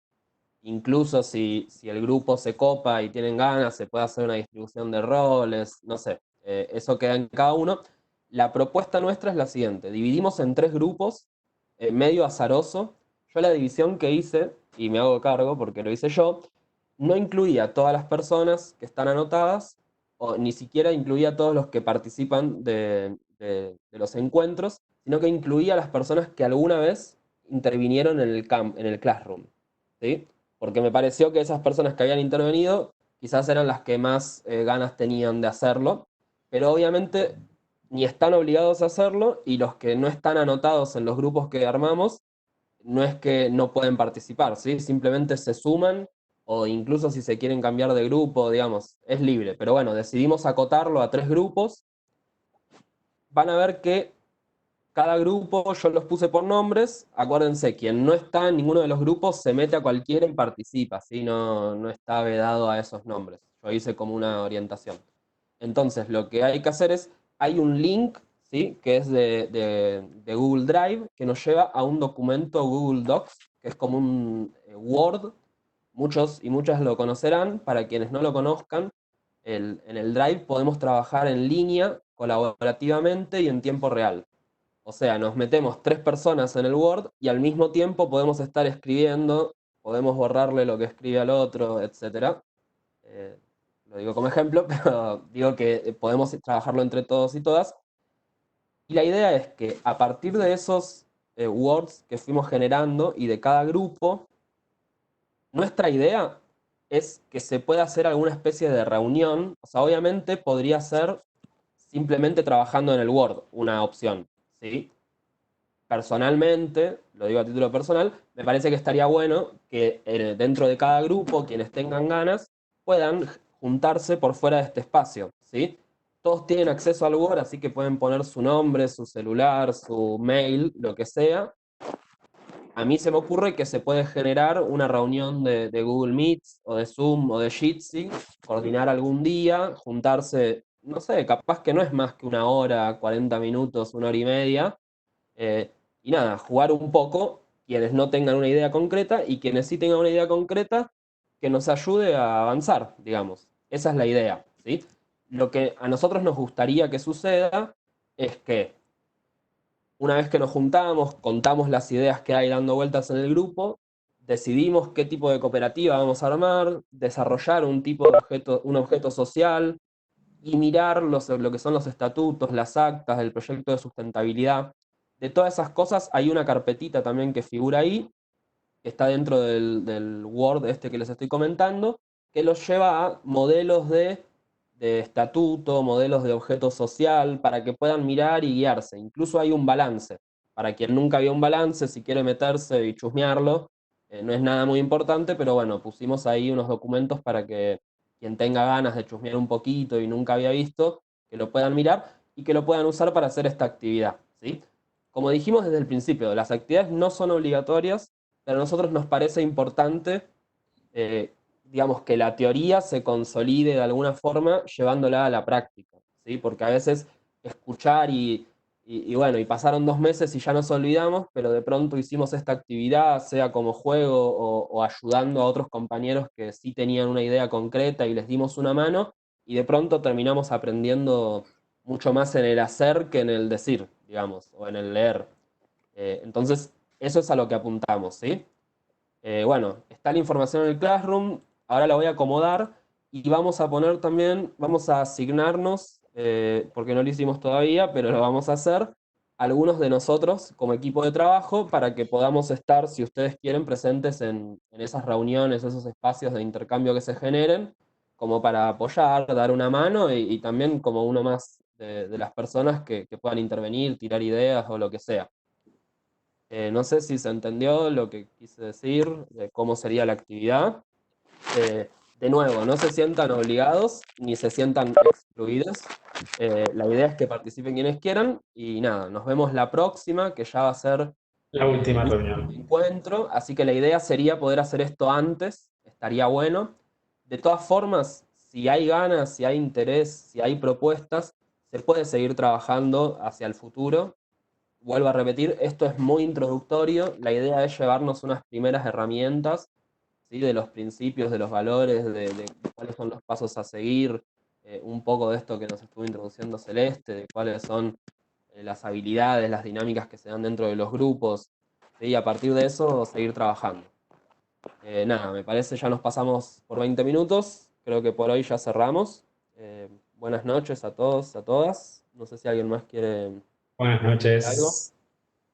Speaker 1: incluso si el grupo se copa y tienen ganas, se puede hacer una distribución de roles, no sé, eso queda en cada uno. La propuesta nuestra es la siguiente: dividimos en 3 grupos, medio azaroso. Yo la división que hice, y me hago cargo porque lo hice yo, no incluía a todas las personas que están anotadas, o ni siquiera incluía a todos los que participan de los encuentros, sino que incluía a las personas que alguna vez intervinieron en el Classroom, ¿sí? Porque me pareció que esas personas que habían intervenido quizás eran las que más ganas tenían de hacerlo, pero obviamente ni están obligados a hacerlo, y los que no están anotados en los grupos que armamos, no es que no pueden participar, ¿sí? Simplemente se suman, o incluso si se quieren cambiar de grupo, digamos, es libre. Pero bueno, decidimos acotarlo a 3 grupos. Van a ver que cada grupo yo los puse por nombres. Acuérdense, quien no está en ninguno de los grupos se mete a cualquiera y participa, ¿sí? No está vedado a esos nombres. Yo hice como una orientación. Entonces, lo que hay que hacer es, hay un link, ¿sí? Que es de Google Drive, que nos lleva a un documento Google Docs, que es como un Word. Muchos y muchas lo conocerán. Para quienes no lo conozcan, en el Drive podemos trabajar en línea, colaborativamente y en tiempo real. O sea, nos metemos 3 personas en el Word y al mismo tiempo podemos estar escribiendo, podemos borrarle lo que escribe al otro, etc. Lo digo como ejemplo, pero digo que podemos trabajarlo entre todos y todas. Y la idea es que a partir de esos Words que fuimos generando y de cada grupo, nuestra idea es que se pueda hacer alguna especie de reunión. O sea, obviamente podría ser simplemente trabajando en el Word, una opción, ¿sí? Personalmente, lo digo a título personal, me parece que estaría bueno que dentro de cada grupo, quienes tengan ganas, puedan juntarse por fuera de este espacio, ¿sí? Todos tienen acceso al Word, así que pueden poner su nombre, su celular, su mail, lo que sea. A mí se me ocurre que se puede generar una reunión de Google Meets o de Zoom o de Jitsi, coordinar algún día, juntarse, no sé, capaz que no es más que 1 hora, 40 minutos, 1 hora y media, eh, y nada, jugar un poco, quienes no tengan una idea concreta, y quienes sí tengan una idea concreta, que nos ayude a avanzar, digamos. Esa es la idea, ¿sí? Lo que a nosotros nos gustaría que suceda es que una vez que nos juntamos, contamos las ideas que hay dando vueltas en el grupo, decidimos qué tipo de cooperativa vamos a armar, desarrollar un tipo de objeto, un objeto social, y mirar lo que son los estatutos, las actas, el proyecto de sustentabilidad. De todas esas cosas hay una carpetita también que figura ahí, que está dentro del Word este que les estoy comentando, que los lleva a modelos de estatuto, modelos de objeto social, para que puedan mirar y guiarse. Incluso hay un balance. Para quien nunca vio un balance, si quiere meterse y chusmearlo, no es nada muy importante, pero bueno, pusimos ahí unos documentos para que quien tenga ganas de chusmear un poquito y nunca había visto, que lo puedan mirar y que lo puedan usar para hacer esta actividad, ¿sí? Como dijimos desde el principio, las actividades no son obligatorias, pero a nosotros nos parece importante, eh, digamos, que la teoría se consolide de alguna forma llevándola a la práctica, ¿sí? Porque a veces escuchar y bueno, y pasaron 2 meses y ya nos olvidamos, pero de pronto hicimos esta actividad, sea como juego o ayudando a otros compañeros que sí tenían una idea concreta y les dimos una mano, y de pronto terminamos aprendiendo mucho más en el hacer que en el decir, digamos, o en el leer. Entonces, eso es a lo que apuntamos, ¿sí? Bueno, está la información en el Classroom, ahora la voy a acomodar y vamos a poner también, vamos a asignarnos, porque no lo hicimos todavía, pero lo vamos a hacer, algunos de nosotros como equipo de trabajo, para que podamos estar, si ustedes quieren, presentes en esas reuniones, esos espacios de intercambio que se generen, como para apoyar, dar una mano, y también como uno más de las personas que puedan intervenir, tirar ideas o lo que sea. No sé si se entendió lo que quise decir, de cómo sería la actividad. De nuevo, no se sientan obligados ni se sientan excluidos. La idea es que participen quienes quieran, y nada, nos vemos la próxima, que ya va a ser
Speaker 2: La última
Speaker 1: el
Speaker 2: reunión.
Speaker 1: encuentro, así que la idea sería poder hacer esto antes, estaría bueno. De todas formas, si hay ganas, si hay interés, si hay propuestas, se puede seguir trabajando hacia el futuro. Vuelvo a repetir, esto es muy introductorio, la idea es llevarnos unas primeras herramientas, ¿sí? De los principios, de los valores, de cuáles son los pasos a seguir, un poco de esto que nos estuvo introduciendo Celeste, de cuáles son las habilidades, las dinámicas que se dan dentro de los grupos, ¿sí? Y a partir de eso seguir trabajando. Nada, me parece ya nos pasamos por 20 minutos, creo que por hoy ya cerramos. Buenas noches a todos, a todas. No sé si alguien más quiere
Speaker 2: Buenas
Speaker 1: decir algo.
Speaker 2: noches.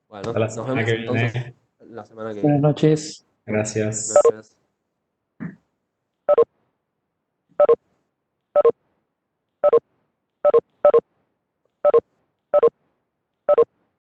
Speaker 1: Bueno,
Speaker 2: Hasta la
Speaker 1: nos
Speaker 2: semana
Speaker 1: vemos
Speaker 2: que
Speaker 1: entonces
Speaker 2: viene.
Speaker 1: la semana que
Speaker 4: Buenas
Speaker 1: viene.
Speaker 4: noches.
Speaker 2: Gracias.
Speaker 1: Buenas noches.